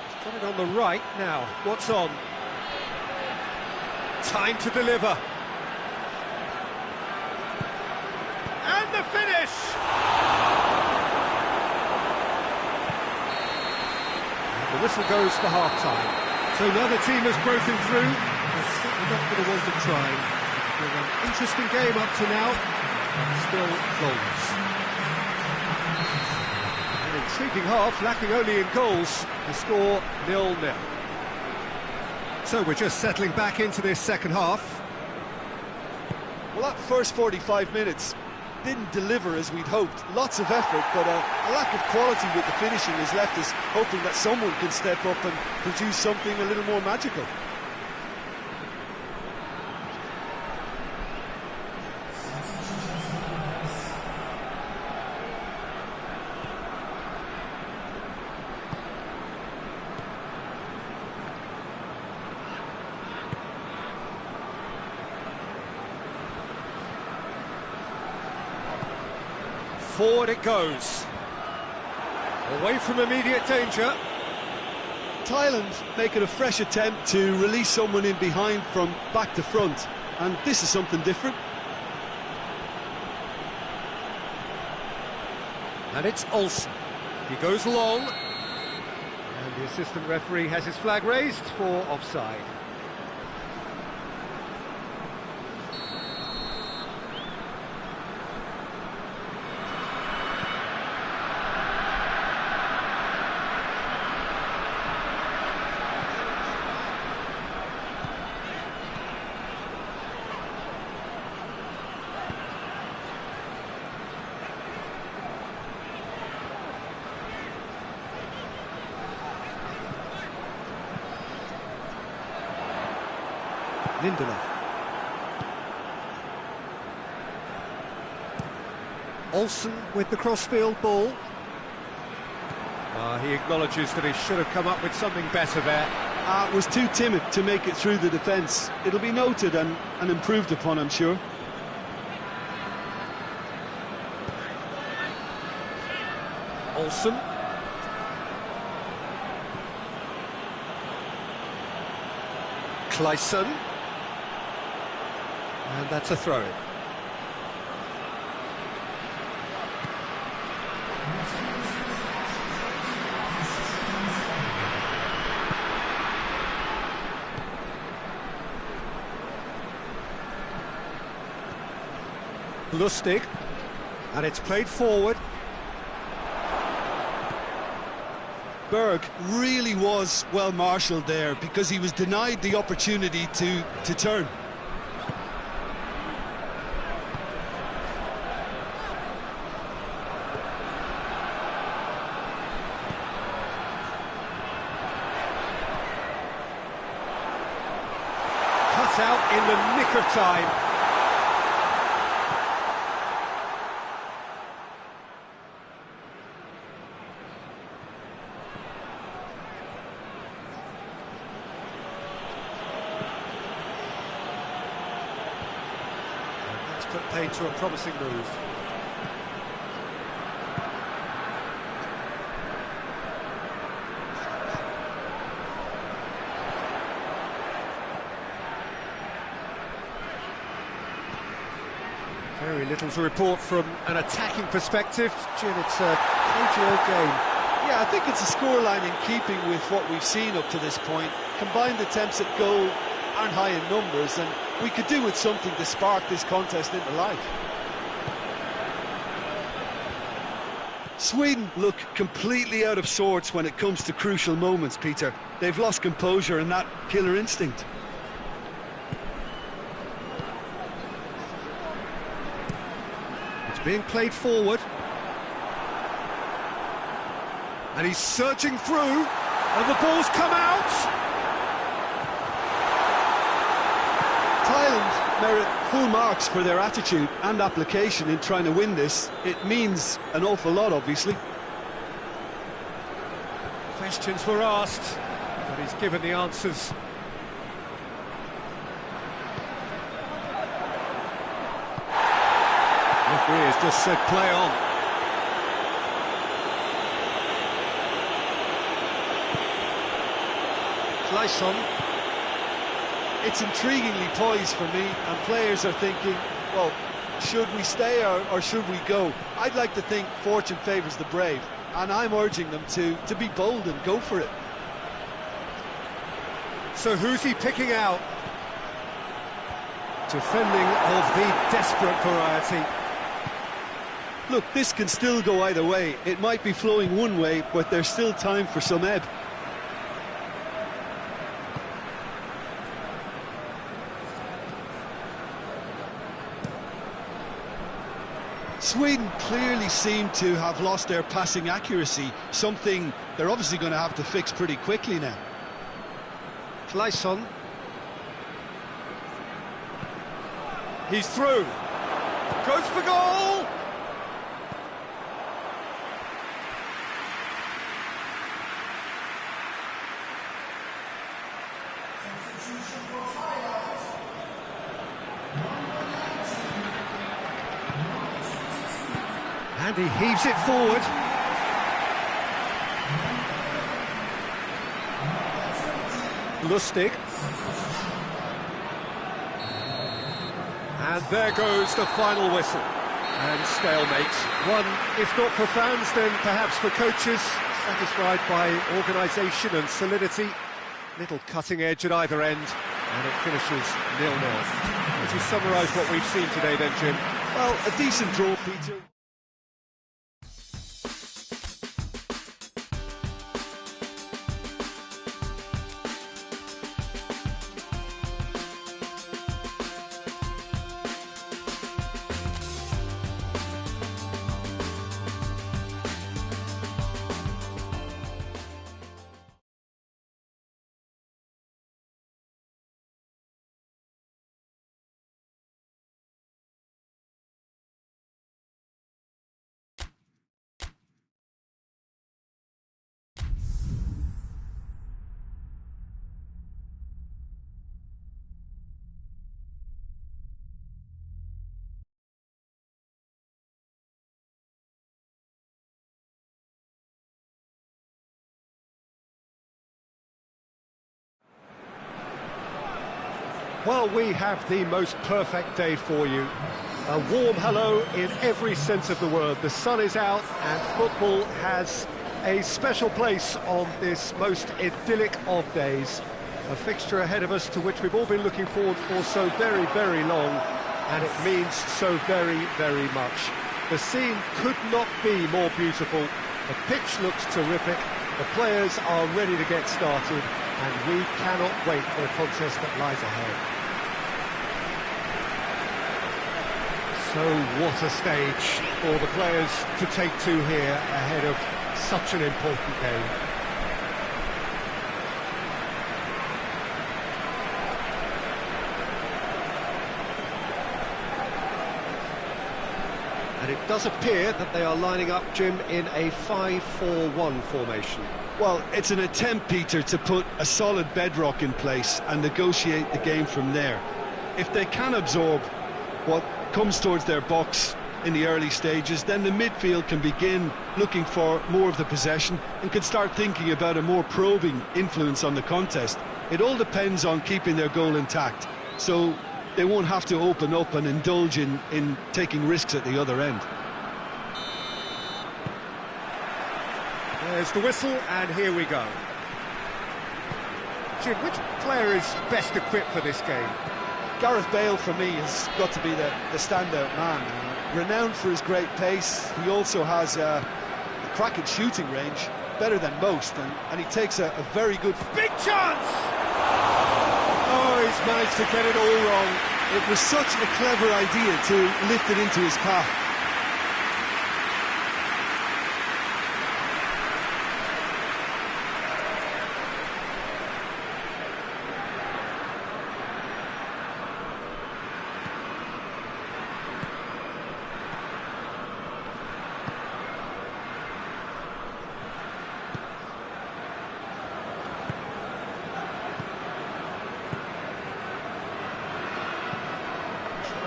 He's got it on the right now. What's on? Time to deliver. And the finish! And the whistle goes for half-time. So another team has broken through. The They're not going to want to try. It's been an interesting game up to now, and still goals. An intriguing half, lacking only in goals. The score 0-0. So we're just settling back into this second half. Well, that first 45 minutes didn't deliver as we'd hoped. Lots of effort, but a lack of quality with the finishing has left us hoping that someone can step up and produce something a little more magical. Forward it goes. Away from immediate danger. Thailand making a fresh attempt to release someone in behind from back to front, and this is something different. And it's Olsen. He goes long. And the assistant referee has his flag raised for offside. Lindelof. Olsen with the crossfield ball. He acknowledges that he should have come up with something better there. Was too timid to make it through the defence. It'll be noted and improved upon, I'm sure. Olsen. Kleisen. And that's a throw-in. Lustig, and it's played forward. Berg really was well marshalled there because he was denied the opportunity to turn. Cut out in the nick of time. Put paid to a promising move. Very little to report from an attacking perspective. Jim, it's a cagey game. Yeah, I think it's a scoreline in keeping with what we've seen up to this point. Combined attempts at goal aren't high in numbers, and we could do with something to spark this contest into life. Sweden look completely out of sorts when it comes to crucial moments, Peter. They've lost composure and that killer instinct. It's being played forward. And he's surging through, and the ball's come out! Thailand merit full marks for their attitude and application in trying to win this. It means an awful lot, obviously. Questions were asked, but he's given the answers. Referee has just said play on. Kleison. It's intriguingly poised for me, and players are thinking, well, should we stay or should we go? I'd like to think fortune favours the brave, and I'm urging them to be bold and go for it. So who's he picking out? Defending of the desperate variety. Look, this can still go either way. It might be flowing one way, but there's still time for some ebb. Sweden clearly seem to have lost their passing accuracy, something they're obviously going to have to fix pretty quickly now. Claesson. He's through. Goes for goal! And he heaves it forward. Lustig. And there goes the final whistle. And stalemate. One, if not for fans, then perhaps for coaches, satisfied by organisation and solidity. Little cutting edge at either end, and it finishes 0-0. Would you summarise what we've seen today then, Jim? Well, a decent draw, Peter. Well, we have the most perfect day for you. A warm hello in every sense of the word. The sun is out and football has a special place on this most idyllic of days. A fixture ahead of us to which we've all been looking forward for so very, very long, and it means so very, very much. The scene could not be more beautiful. The pitch looks terrific. The players are ready to get started, and we cannot wait for the contest that lies ahead. So what a stage for the players to take to here ahead of such an important game. And it does appear that they are lining up, Jim, in a 5-4-1 formation. Well, it's an attempt, Peter, to put a solid bedrock in place and negotiate the game from there. If they can absorb what comes towards their box in the early stages, then the midfield can begin looking for more of the possession and can start thinking about a more probing influence on the contest. It all depends on keeping their goal intact, so they won't have to open up and indulge in taking risks at the other end. There's the whistle, and here we go. Jim, which player is best equipped for this game? Gareth Bale, for me, has got to be the standout man. Renowned for his great pace, he also has a cracking shooting range, better than most, and he takes a very good... Big chance! Oh, he's managed to get it all wrong. It was such a clever idea to lift it into his path.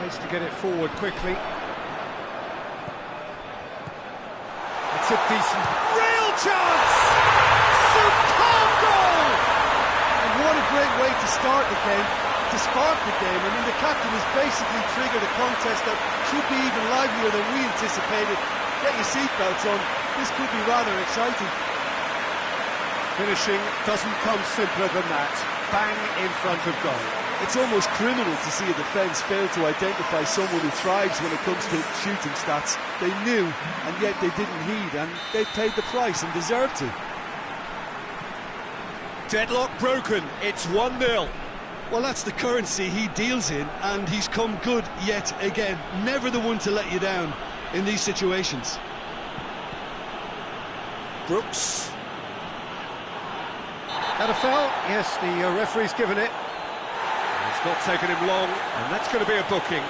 To get it forward quickly. It's a decent... Real chance! Superb goal! And what a great way to start the game, to spark the game. I mean, the captain has basically triggered a contest that should be even livelier than we anticipated. Get your seatbelts on, this could be rather exciting. Finishing doesn't come simpler than that. bang in front of goal. It's almost criminal to see a defence fail to identify someone who thrives when it comes to shooting stats. They knew, and yet they didn't heed, and they paid the price and deserved to. Deadlock broken, it's 1-0. Well, that's the currency he deals in, and he's come good yet again. Never the one to let you down in these situations. Brooks. That a foul? Yes, the referee's given it. It's not taken him long, and that's going to be a booking.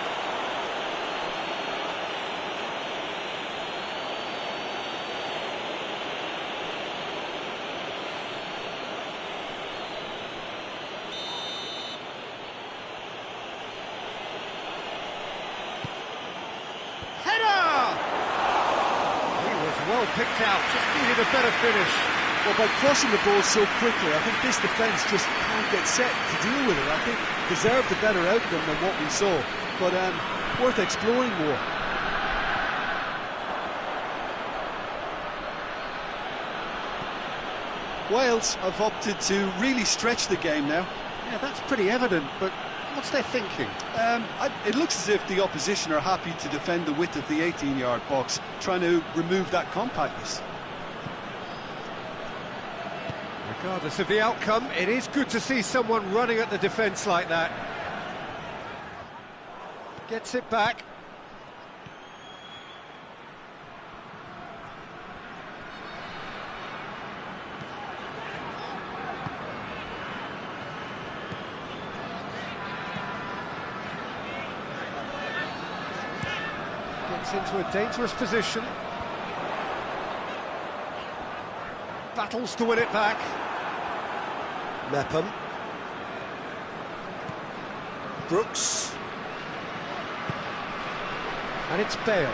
Header! He was well picked out, just needed a better finish. Well, by crossing the ball so quickly, I think this defence just can't get set to deal with it. I think deserved a better outcome than what we saw, but worth exploring more. Wales have opted to really stretch the game now. Yeah, that's pretty evident, but what's their thinking? It looks as if the opposition are happy to defend the width of the 18-yard box, trying to remove that compactness. Regardless of the outcome, it is good to see someone running at the defence like that. Gets it back. Gets into a dangerous position. Battles to win it back. Mepham. Brooks. And it's Bale.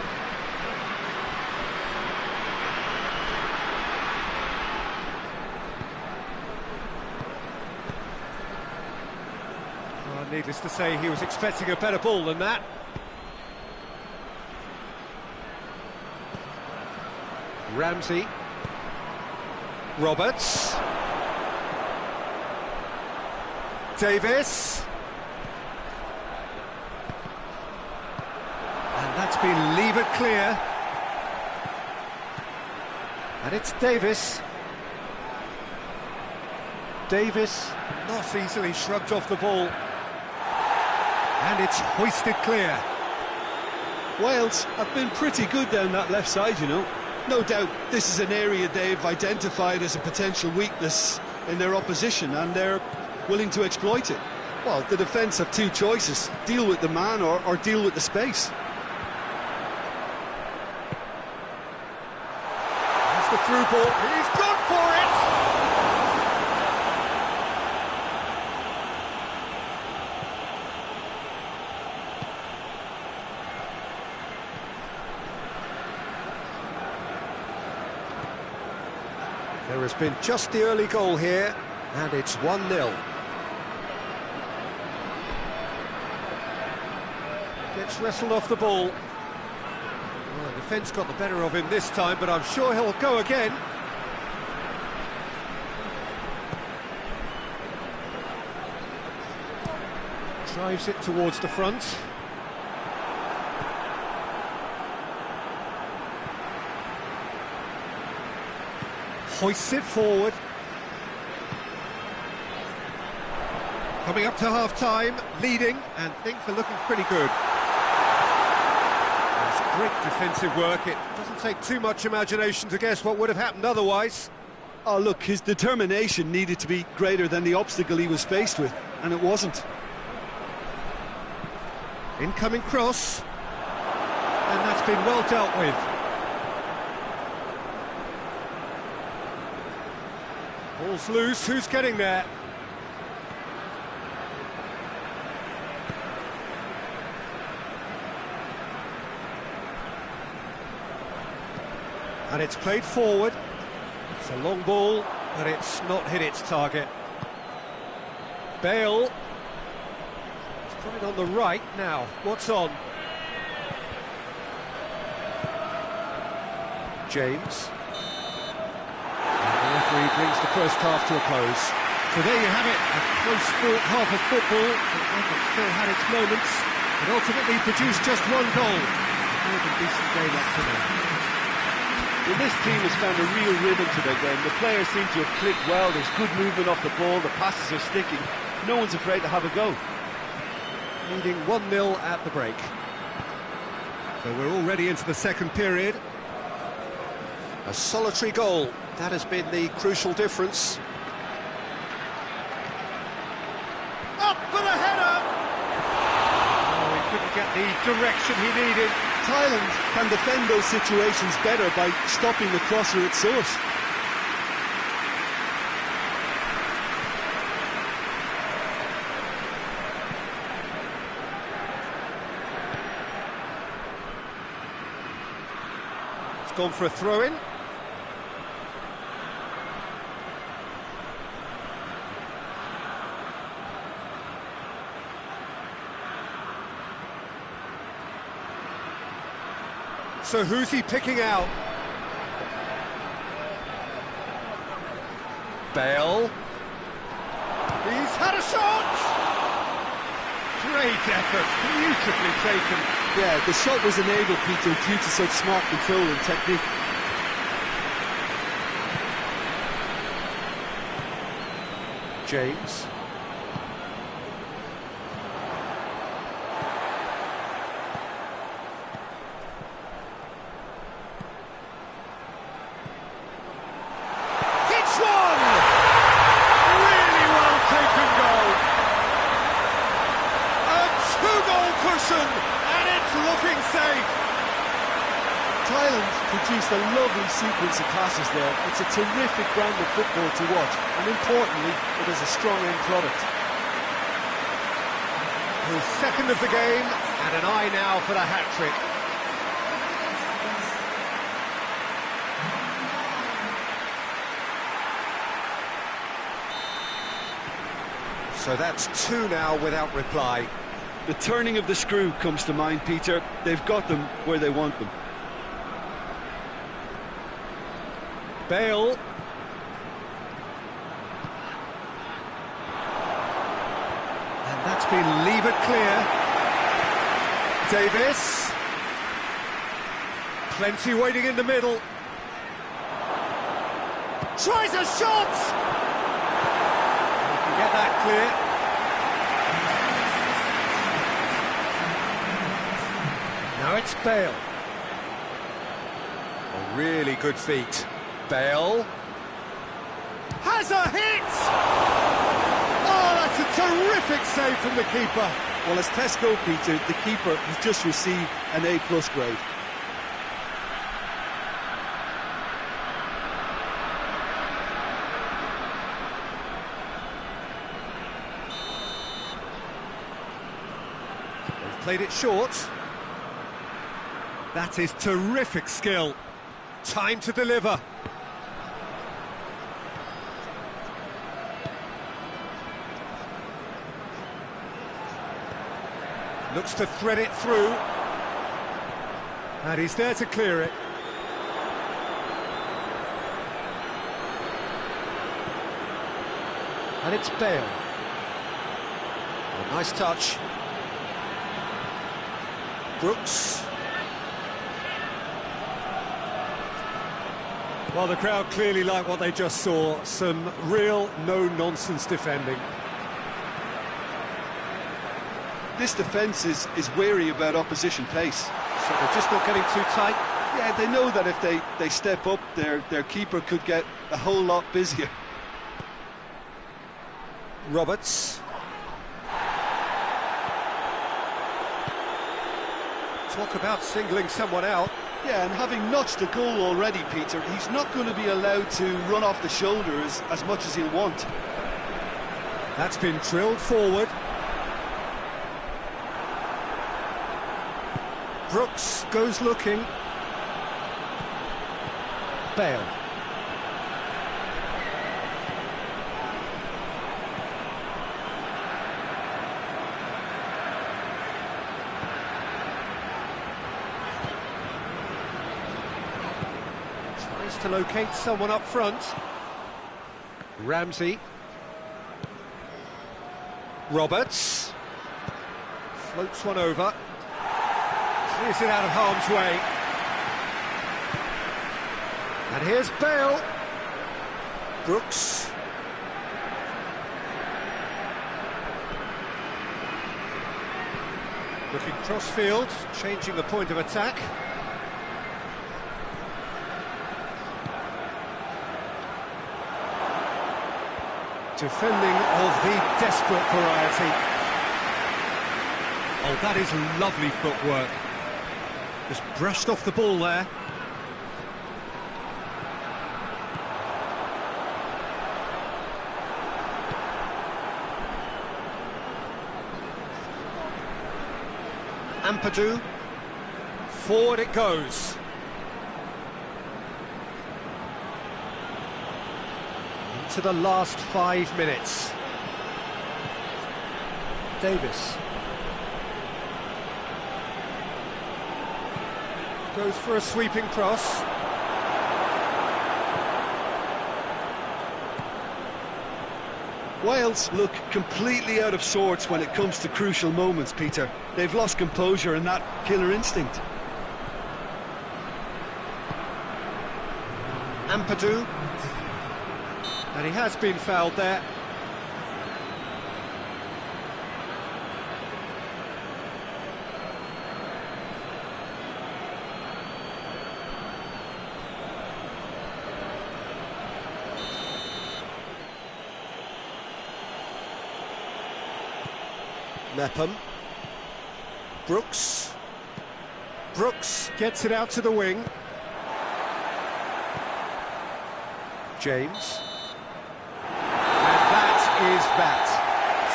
Well, needless to say, he was expecting a better ball than that. Ramsey. Roberts. Davis. And that's been levered clear. And it's Davis. Davis not easily shrugged off the ball. And it's hoisted clear. Wales have been pretty good down that left side, you know. No doubt this is an area they've identified as a potential weakness in their opposition, and they're willing to exploit it. Well, the defence have two choices: deal with the man or deal with the space. That's the through ball. He's gone for it! There has been just the early goal here, and it's 1-0. Gets wrestled off the ball. Well, the defence got the better of him this time, but I'm sure he'll go again. Drives it towards the front. Hoists it forward. Coming up to half-time, leading, and things are looking pretty good. It's great defensive work. It doesn't take too much imagination to guess what would have happened otherwise. Oh, look, his determination needed to be greater than the obstacle he was faced with, and it wasn't. Incoming cross. And that's been well dealt with. Ball's loose, who's getting there? And it's played forward. It's a long ball, but it's not hit its target. Bale. He's put it on the right now. What's on? James. And the referee brings the first half to a close. So there you have it, a close-fought half of football, but one that still had its moments, and ultimately produced just one goal. And a decent game up to now. Well, this team has found a real rhythm to their game. The players seem to have clicked well, there's good movement off the ball, the passes are sticking. No one's afraid to have a go. Leading 1-0 at the break. So we're already into the second period. A solitary goal, that has been the crucial difference. Up for the header! Oh, he couldn't get the direction he needed. Thailand can defend those situations better by stopping the crosser at source. Gone for a throw-in. So who's he picking out? Bale. He's had a shot! Great effort, beautifully taken. Yeah, the shot was enabled, Peter, due to such smart control and technique. James. Hits one! Really well taken goal. A two-goal cushion, and it's looking safe. Thailand produced a lovely sequence of passes there. It's a terrific brand of football to watch, and importantly, it is a strong end product. His second of the game, and an eye now for the hat-trick. So that's two now without reply. The turning of the screw comes to mind, Peter. They've got them where they want them. Bale. And that's been levered clear. Davis. Plenty waiting in the middle. Tries a shot! He can get that clear. Now it's Bale. A really good feat. Bale has a hit! Oh, that's a terrific save from the keeper. Well, as tests go, Peter, the keeper has just received an A+ grade. They've played it short. That is terrific skill. Time to deliver. Looks to thread it through. And he's there to clear it. And it's Bale. A nice touch. Brooks. Well, the crowd clearly like what they just saw. Some real no-nonsense defending. This defence is wary about opposition pace. So they're just not getting too tight. Yeah, they know that if they step up, their keeper could get a whole lot busier. Roberts. Talk about singling someone out. Yeah, and having notched a goal already, Peter, he's not going to be allowed to run off the shoulders as much as he'll want. That's been drilled forward. Brooks goes looking. Bale. Tries to locate someone up front. Ramsey. Roberts floats one over, clears it out of harm's way. And here's Bale. Brooks. Looking cross-field, changing the point of attack. Defending of the desperate variety. Oh, that is lovely footwork. Just brushed off the ball there. Ampadu, forward it goes. Into the last 5 minutes. Davis. Goes for a sweeping cross. Wales look completely out of sorts when it comes to crucial moments, Peter. They've lost composure and that killer instinct. Ampadu. And he has been fouled there. Mepham. Brooks. Brooks gets it out to the wing. James. And that is that.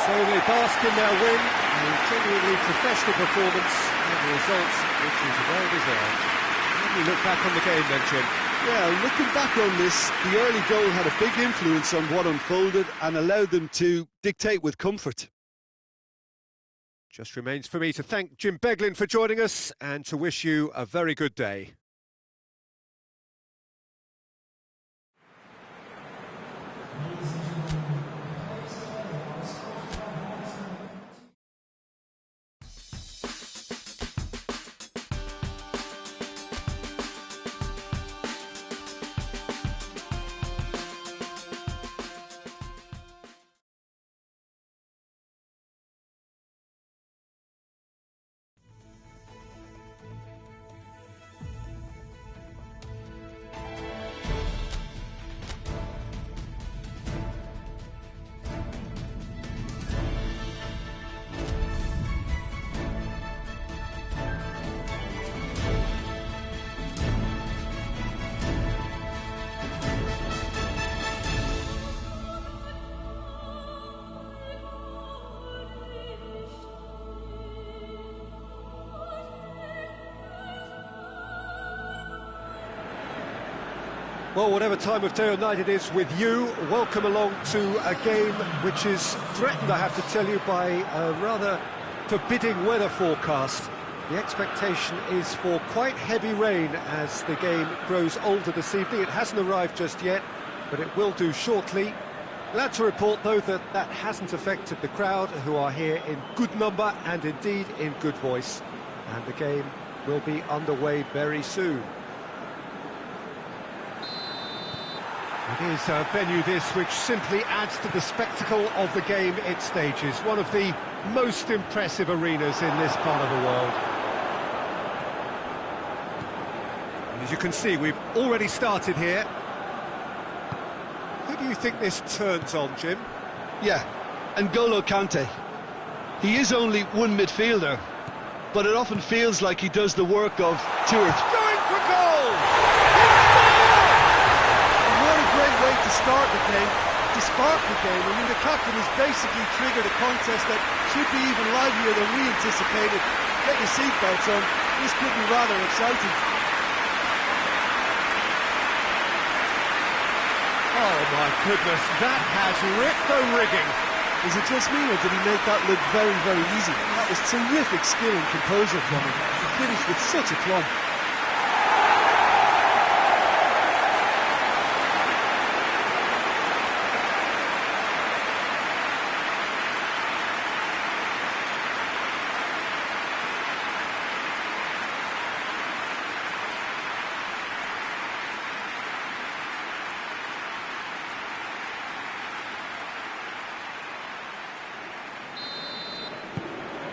So they bask in their win, a genuinely professional performance, and the result, which is well deserved. How do you look back on the game then, Jim? Yeah, looking back on this, the early goal had a big influence on what unfolded and allowed them to dictate with comfort. Just remains for me to thank Jim Beglin for joining us and to wish you a very good day. Well, whatever time of day or night it is with you, welcome along to a game which is threatened, I have to tell you, by a rather forbidding weather forecast. The expectation is for quite heavy rain as the game grows older this evening. It hasn't arrived just yet, but it will do shortly. Glad to report, though, that that hasn't affected the crowd, who are here in good number and indeed in good voice. And the game will be underway very soon. It is a venue this which simply adds to the spectacle of the game it stages. One of the most impressive arenas in this part of the world. And as you can see, we've already started here. Who do you think this turns on, Jim? Yeah, N'Golo Kante. He is only one midfielder, but it often feels like he does the work of two or three. Going for goal! Way to start the game, to spark the game. I mean, the captain has basically triggered a contest that should be even livelier than we anticipated. Get your seatbelts on, this could be rather exciting. Oh my goodness, that has ripped the rigging. Is it just me, or did he make that look very, very easy? That was terrific skill and composure from him. He finished with such a plumb.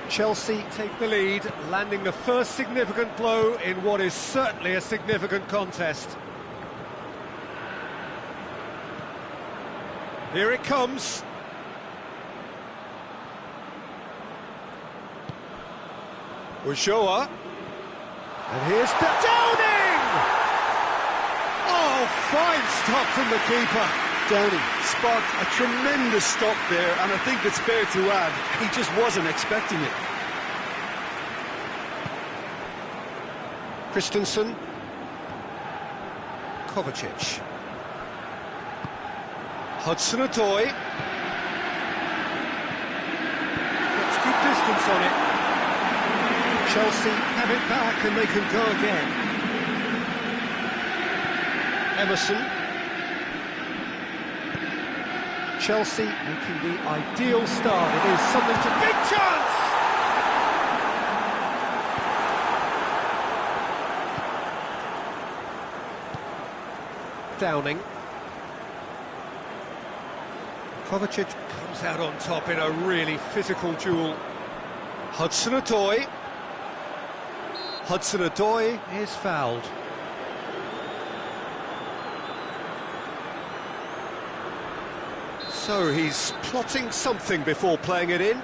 Chelsea take the lead, landing the first significant blow in what is certainly a significant contest. Here it comes. Ulloa. And here's Downing! Oh, fine stop from the keeper. Downing spot a tremendous stop there, and I think it's fair to add, he just wasn't expecting it. Christensen. Kovacic. Hudson-Odoi. Gets good distance on it. Chelsea have it back and they can go again. Emerson. Chelsea making the ideal start. It is something to... Big chance! Downing. Kovacic comes out on top in a really physical duel. Hudson-Odoi. Hudson-Odoi is fouled. So he's plotting something before playing it in.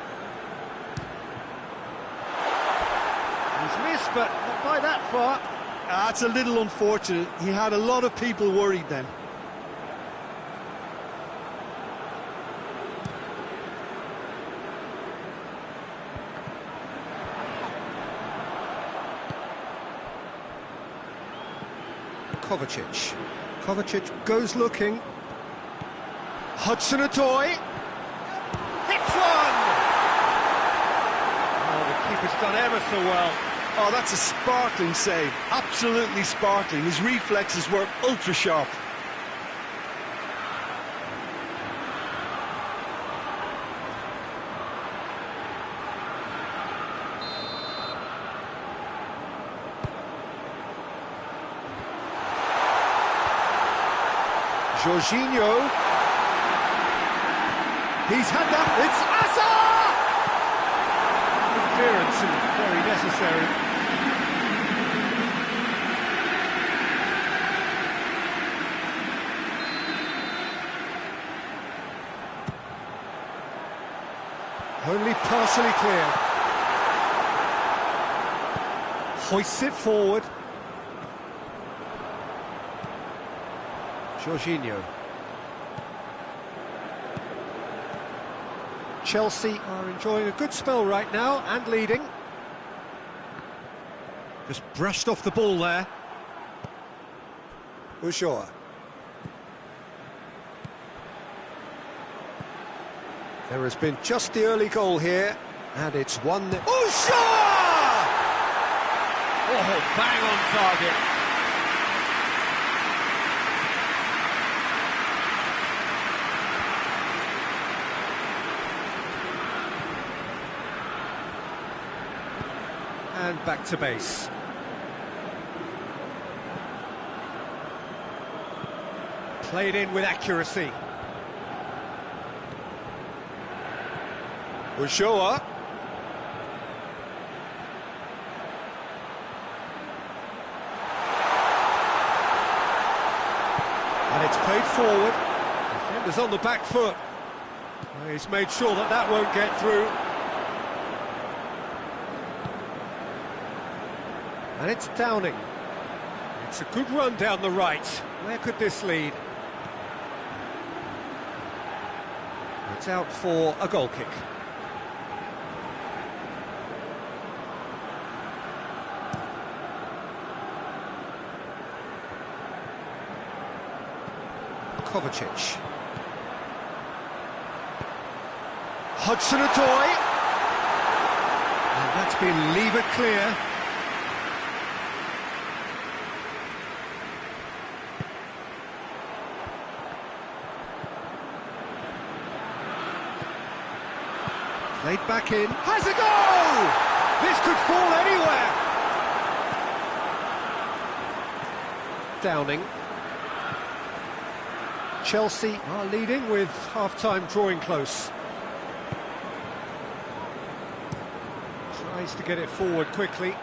He's missed, but not by that far. That's a little unfortunate. He had a lot of people worried then. Kovacic. Kovacic goes looking. Hudson-Odoi. Hits one! Oh, the keeper's done ever so well. Oh, that's a sparkling save. Absolutely sparkling. His reflexes were ultra sharp. Jorginho. He's had that. It's Asa! Clearance and very necessary. Only partially clear. Hoists it forward. Jorginho. Chelsea are enjoying a good spell right now and leading. Just brushed off the ball there. Ulloa. There has been just the early goal here, and it's 1-0. Ulloa! Oh, bang on target. And back to base. Played in with accuracy. Ulloa. And it's played forward. Defender's on the back foot. He's made sure that that won't get through. And it's Downing. It's a good run down the right. Where could this lead? It's out for a goal kick. Kovacic. Hudson-Odoi. And that's been levered clear. Played back in. Has a goal! This could fall anywhere. Downing. Chelsea are leading with half-time drawing close. Ways to get it forward quickly.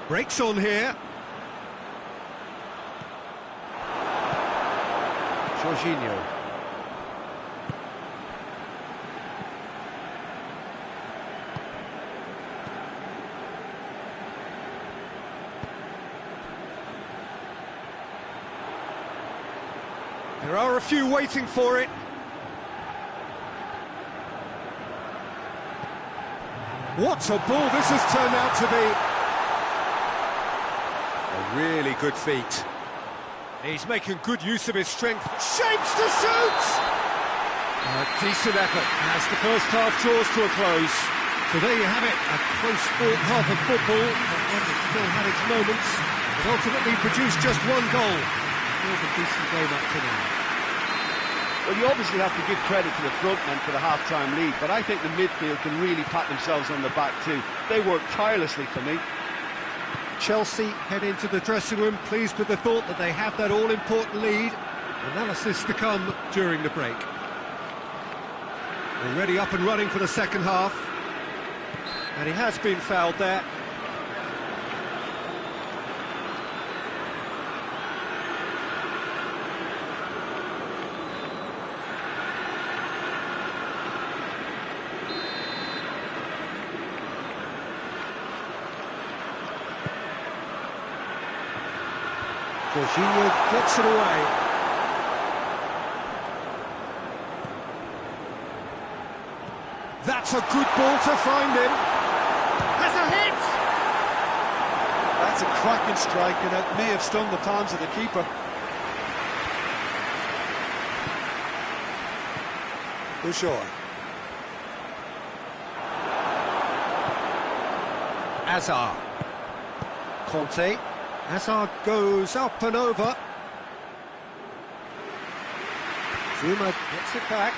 Breaks on here. Jorginho. There are a few waiting for it. What a ball this has turned out to be. A really good feat. He's making good use of his strength. Shapes to shoot! A decent effort as the first half draws to a close. So there you have it, a close-fought half of football, but one that still had its moments, but ultimately produced just one goal. More than decent game up to now. Well, you obviously have to give credit to the front men for the half-time lead, but I think the midfield can really pat themselves on the back too. They work tirelessly for me. Chelsea head into the dressing room pleased with the thought that they have that all-important lead. Analysis to come during the break. Already up and running for the second half. And he has been fouled there. Jorginho gets it away. That's a good ball to find him. Has a hit! That's a cracking strike, and it may have stung the palms of the keeper. Bouchard. Azar. Conte. Hazard goes up and over. Zuma gets it back.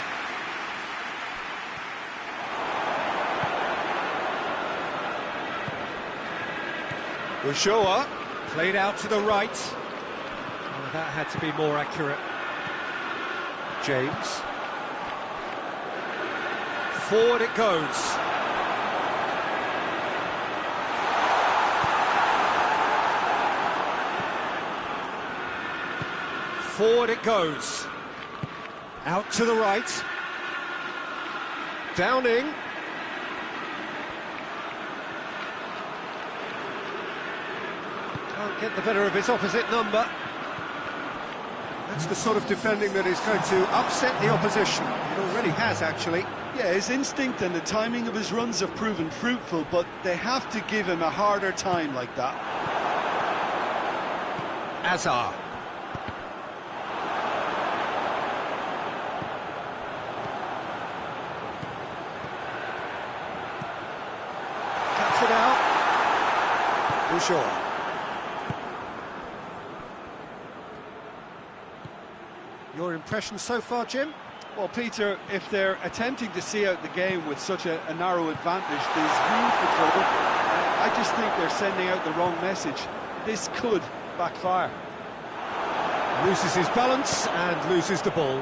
Ushoa played out to the right. Oh, that had to be more accurate. James. Forward it goes. Forward it goes. Out to the right. Downing. Can't get the better of his opposite number. That's the sort of defending that is going to upset the opposition. It already has, actually. Yeah, his instinct and the timing of his runs have proven fruitful, but they have to give him a harder time like that. Azar. Cuts it out. Bouchard. Your impression so far, Jim? Well, Peter, if they're attempting to see out the game with such a narrow advantage, there's room for trouble. I just think they're sending out the wrong message. This could backfire. Loses his balance and loses the ball.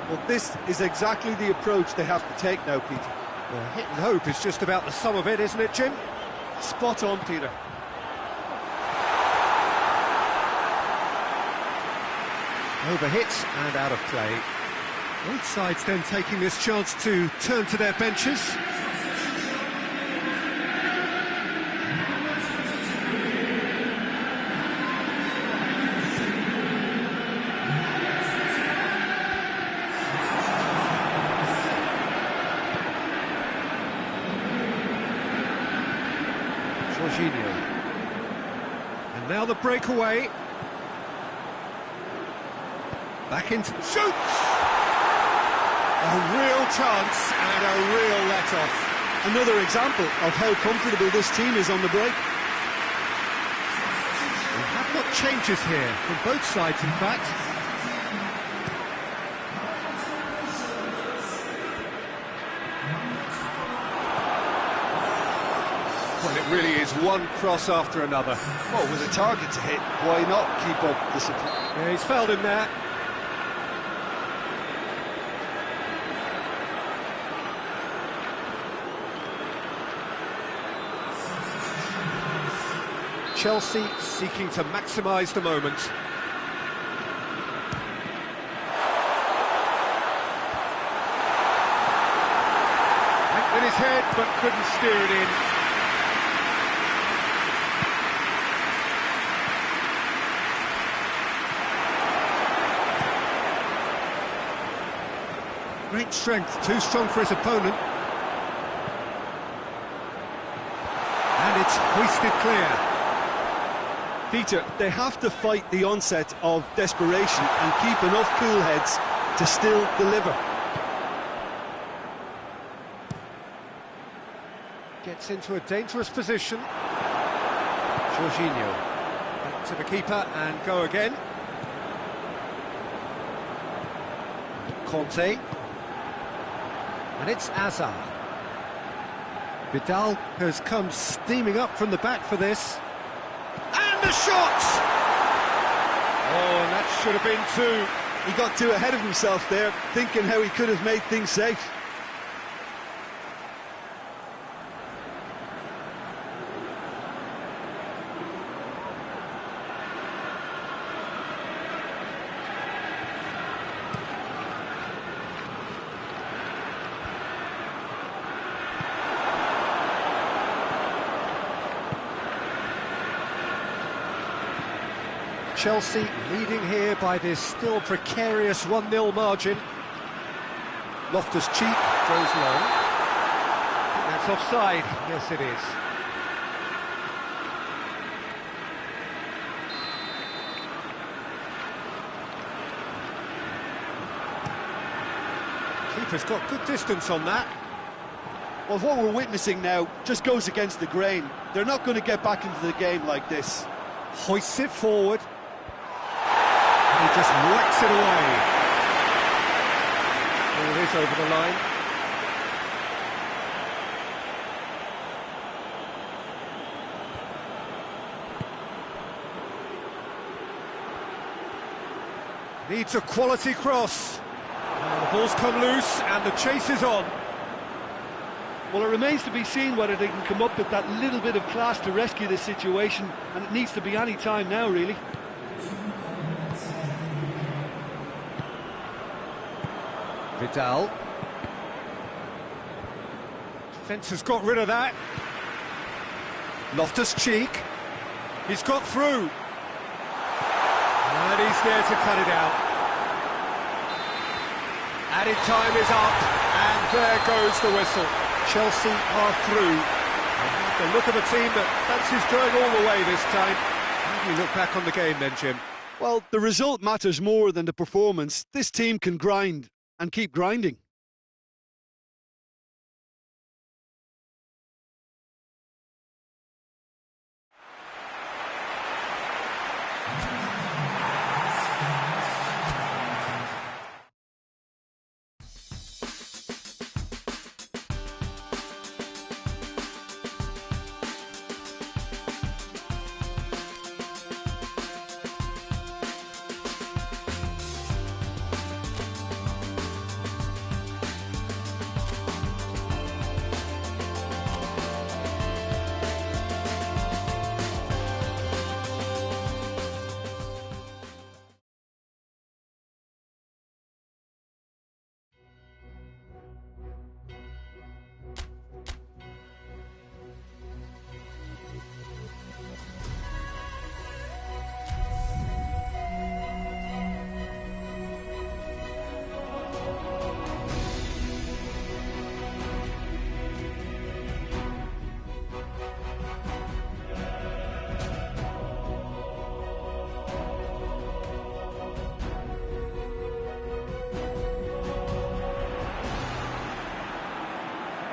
Well, this is exactly the approach they have to take now, Peter. Well, hit and hope is just about the sum of it, isn't it, Jim? Spot on, Peter. Overhit and out of play. Both sides then taking this chance to turn to their benches. Jorginho. And now the breakaway. Back into... Shoots! A real chance and a real let-off. Another example of how comfortable this team is on the break. We have got changes here from both sides, in fact. Well, it really is one cross after another. Well, with a target to hit, why not keep up the supply? Yeah, he's fouled him there. Chelsea seeking to maximise the moment. Went with his head, but couldn't steer it in. Great strength, too strong for his opponent. And it's hoisted clear. Peter, they have to fight the onset of desperation and keep enough cool heads to still deliver. Gets into a dangerous position. Jorginho. Back to the keeper and go again. Conte. And it's Azar. Vidal has come steaming up from the back for this. And the shot! Oh, and that should have been two. He got too ahead of himself there, thinking how he could have made things safe. Chelsea leading here by this still precarious 1-0 margin. Loftus-Cheek goes long. I think that's offside. Yes, it is. Keeper's got good distance on that. Well, what we're witnessing now just goes against the grain. They're not going to get back into the game like this. Hoists it forward. He just whacks it away. Well, it is over the line. Needs a quality cross. And the ball's come loose and the chase is on. Well, it remains to be seen whether they can come up with that little bit of class to rescue this situation, and it needs to be any time now, really. Vidal. Defence has got rid of that. Loftus-Cheek. He's got through. And he's there to cut it out. Added time is up, and there goes the whistle. Chelsea are through. And the look of a team that fancies going all the way this time. How do you look back on the game then, Jim? Well, the result matters more than the performance. This team can grind and keep grinding.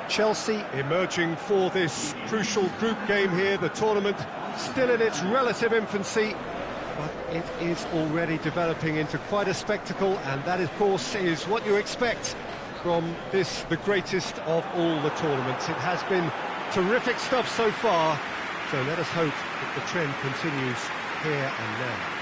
Chelsea emerging for this crucial group game here. The tournament still in its relative infancy, but it is already developing into quite a spectacle, and that, of course, is what you expect from this, the greatest of all the tournaments. It has been terrific stuff so far, so let us hope that the trend continues here and now.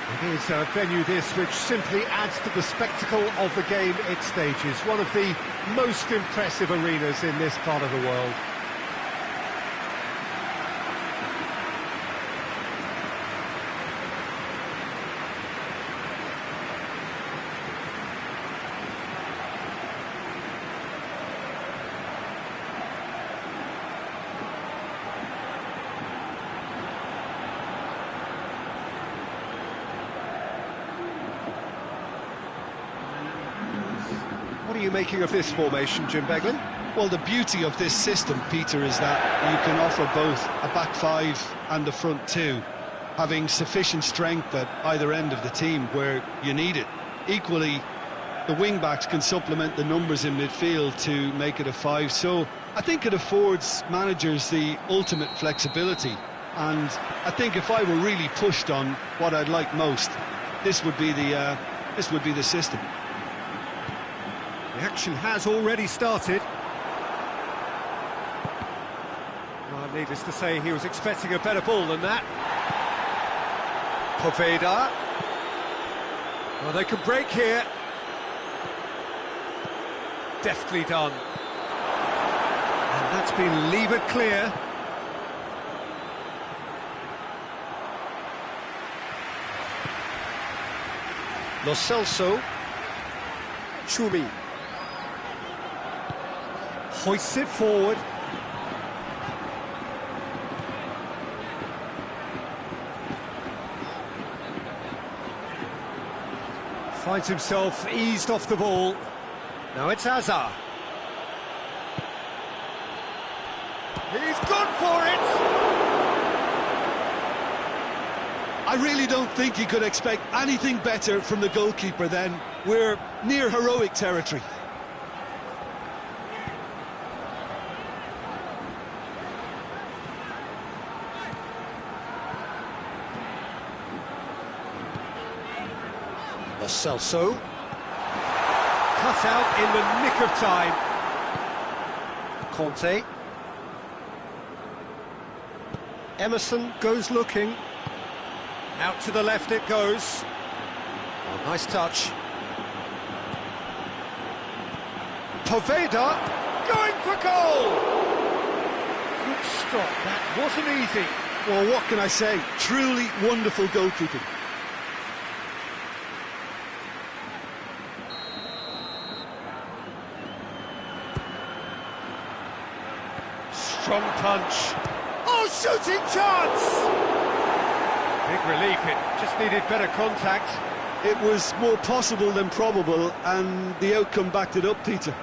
It is a venue this which simply adds to the spectacle of the game it stages. One of the most impressive arenas in this part of the world. you making of this formation, Jim Beglin? Well, the beauty of this system, Peter, is that you can offer both a back five and a front two, having sufficient strength at either end of the team where you need it. Equally, the wing-backs can supplement the numbers in midfield to make it a five, so I think it affords managers the ultimate flexibility, and I think if I were really pushed on what I'd like most, this would be the system. The action has already started. Well, needless to say, he was expecting a better ball than that. Poveda. Well, they can break here. Deftly done. And that's been levered clear. Lo Celso. Chumi. Hoists it forward. Finds himself eased off the ball. Now it's Hazard. He's gone for it! I really don't think you could expect anything better from the goalkeeper then. We're near heroic territory. Lo Celso. Cut out in the nick of time. Conte. Emerson goes looking. Out to the left it goes. Oh, nice touch. Poveda going for goal! Good stop, that wasn't easy. Well, what can I say? Truly wonderful goalkeeping. Strong punch. Oh, shooting chance! Big relief, it just needed better contact. It was more possible than probable, and the outcome backed it up, Peter.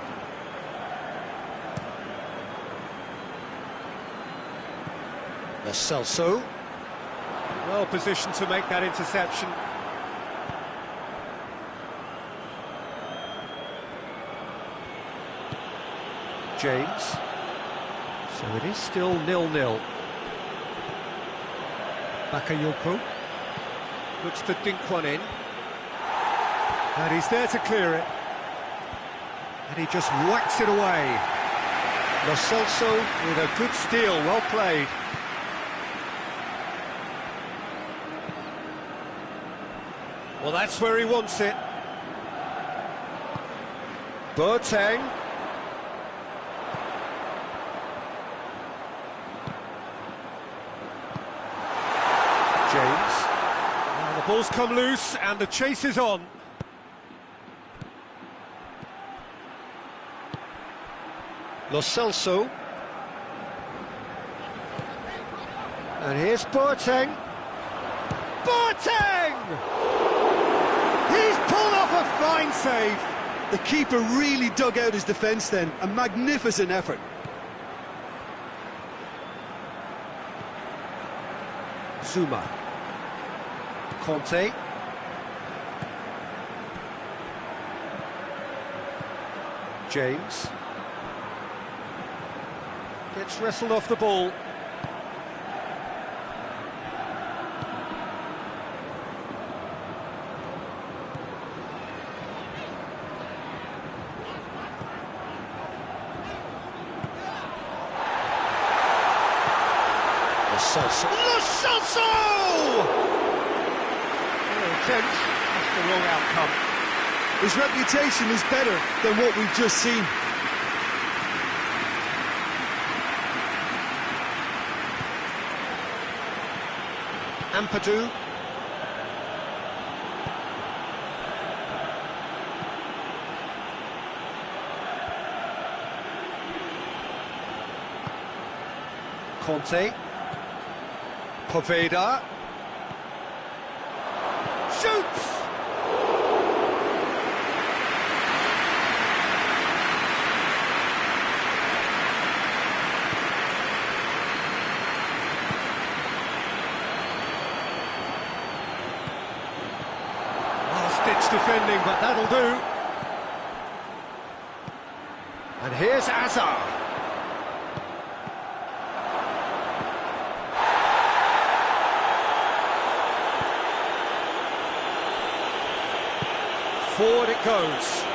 Lo Celso. Well positioned to make that interception. James. So it is still 0-0. Bakayoko looks to dink one in, and he's there to clear it, and he just whacks it away. Lo Celso with a good steal, well played. Well, that's where he wants it. Boateng. James. Now the ball's come loose and the chase is on. Lo Celso. And here's Boateng. Boateng! He's pulled off a fine save. The keeper really dug out his defence then. A magnificent effort. Zuma. Conte. James. Gets wrestled off the ball. Lo Celso. Lo Celso! Attempts, that's the wrong outcome. His reputation is better than what we've just seen. Ampadu. Conte. Poveda. Shoots! last-ditch defending, but that'll do. And here's Azar. Forward it goes.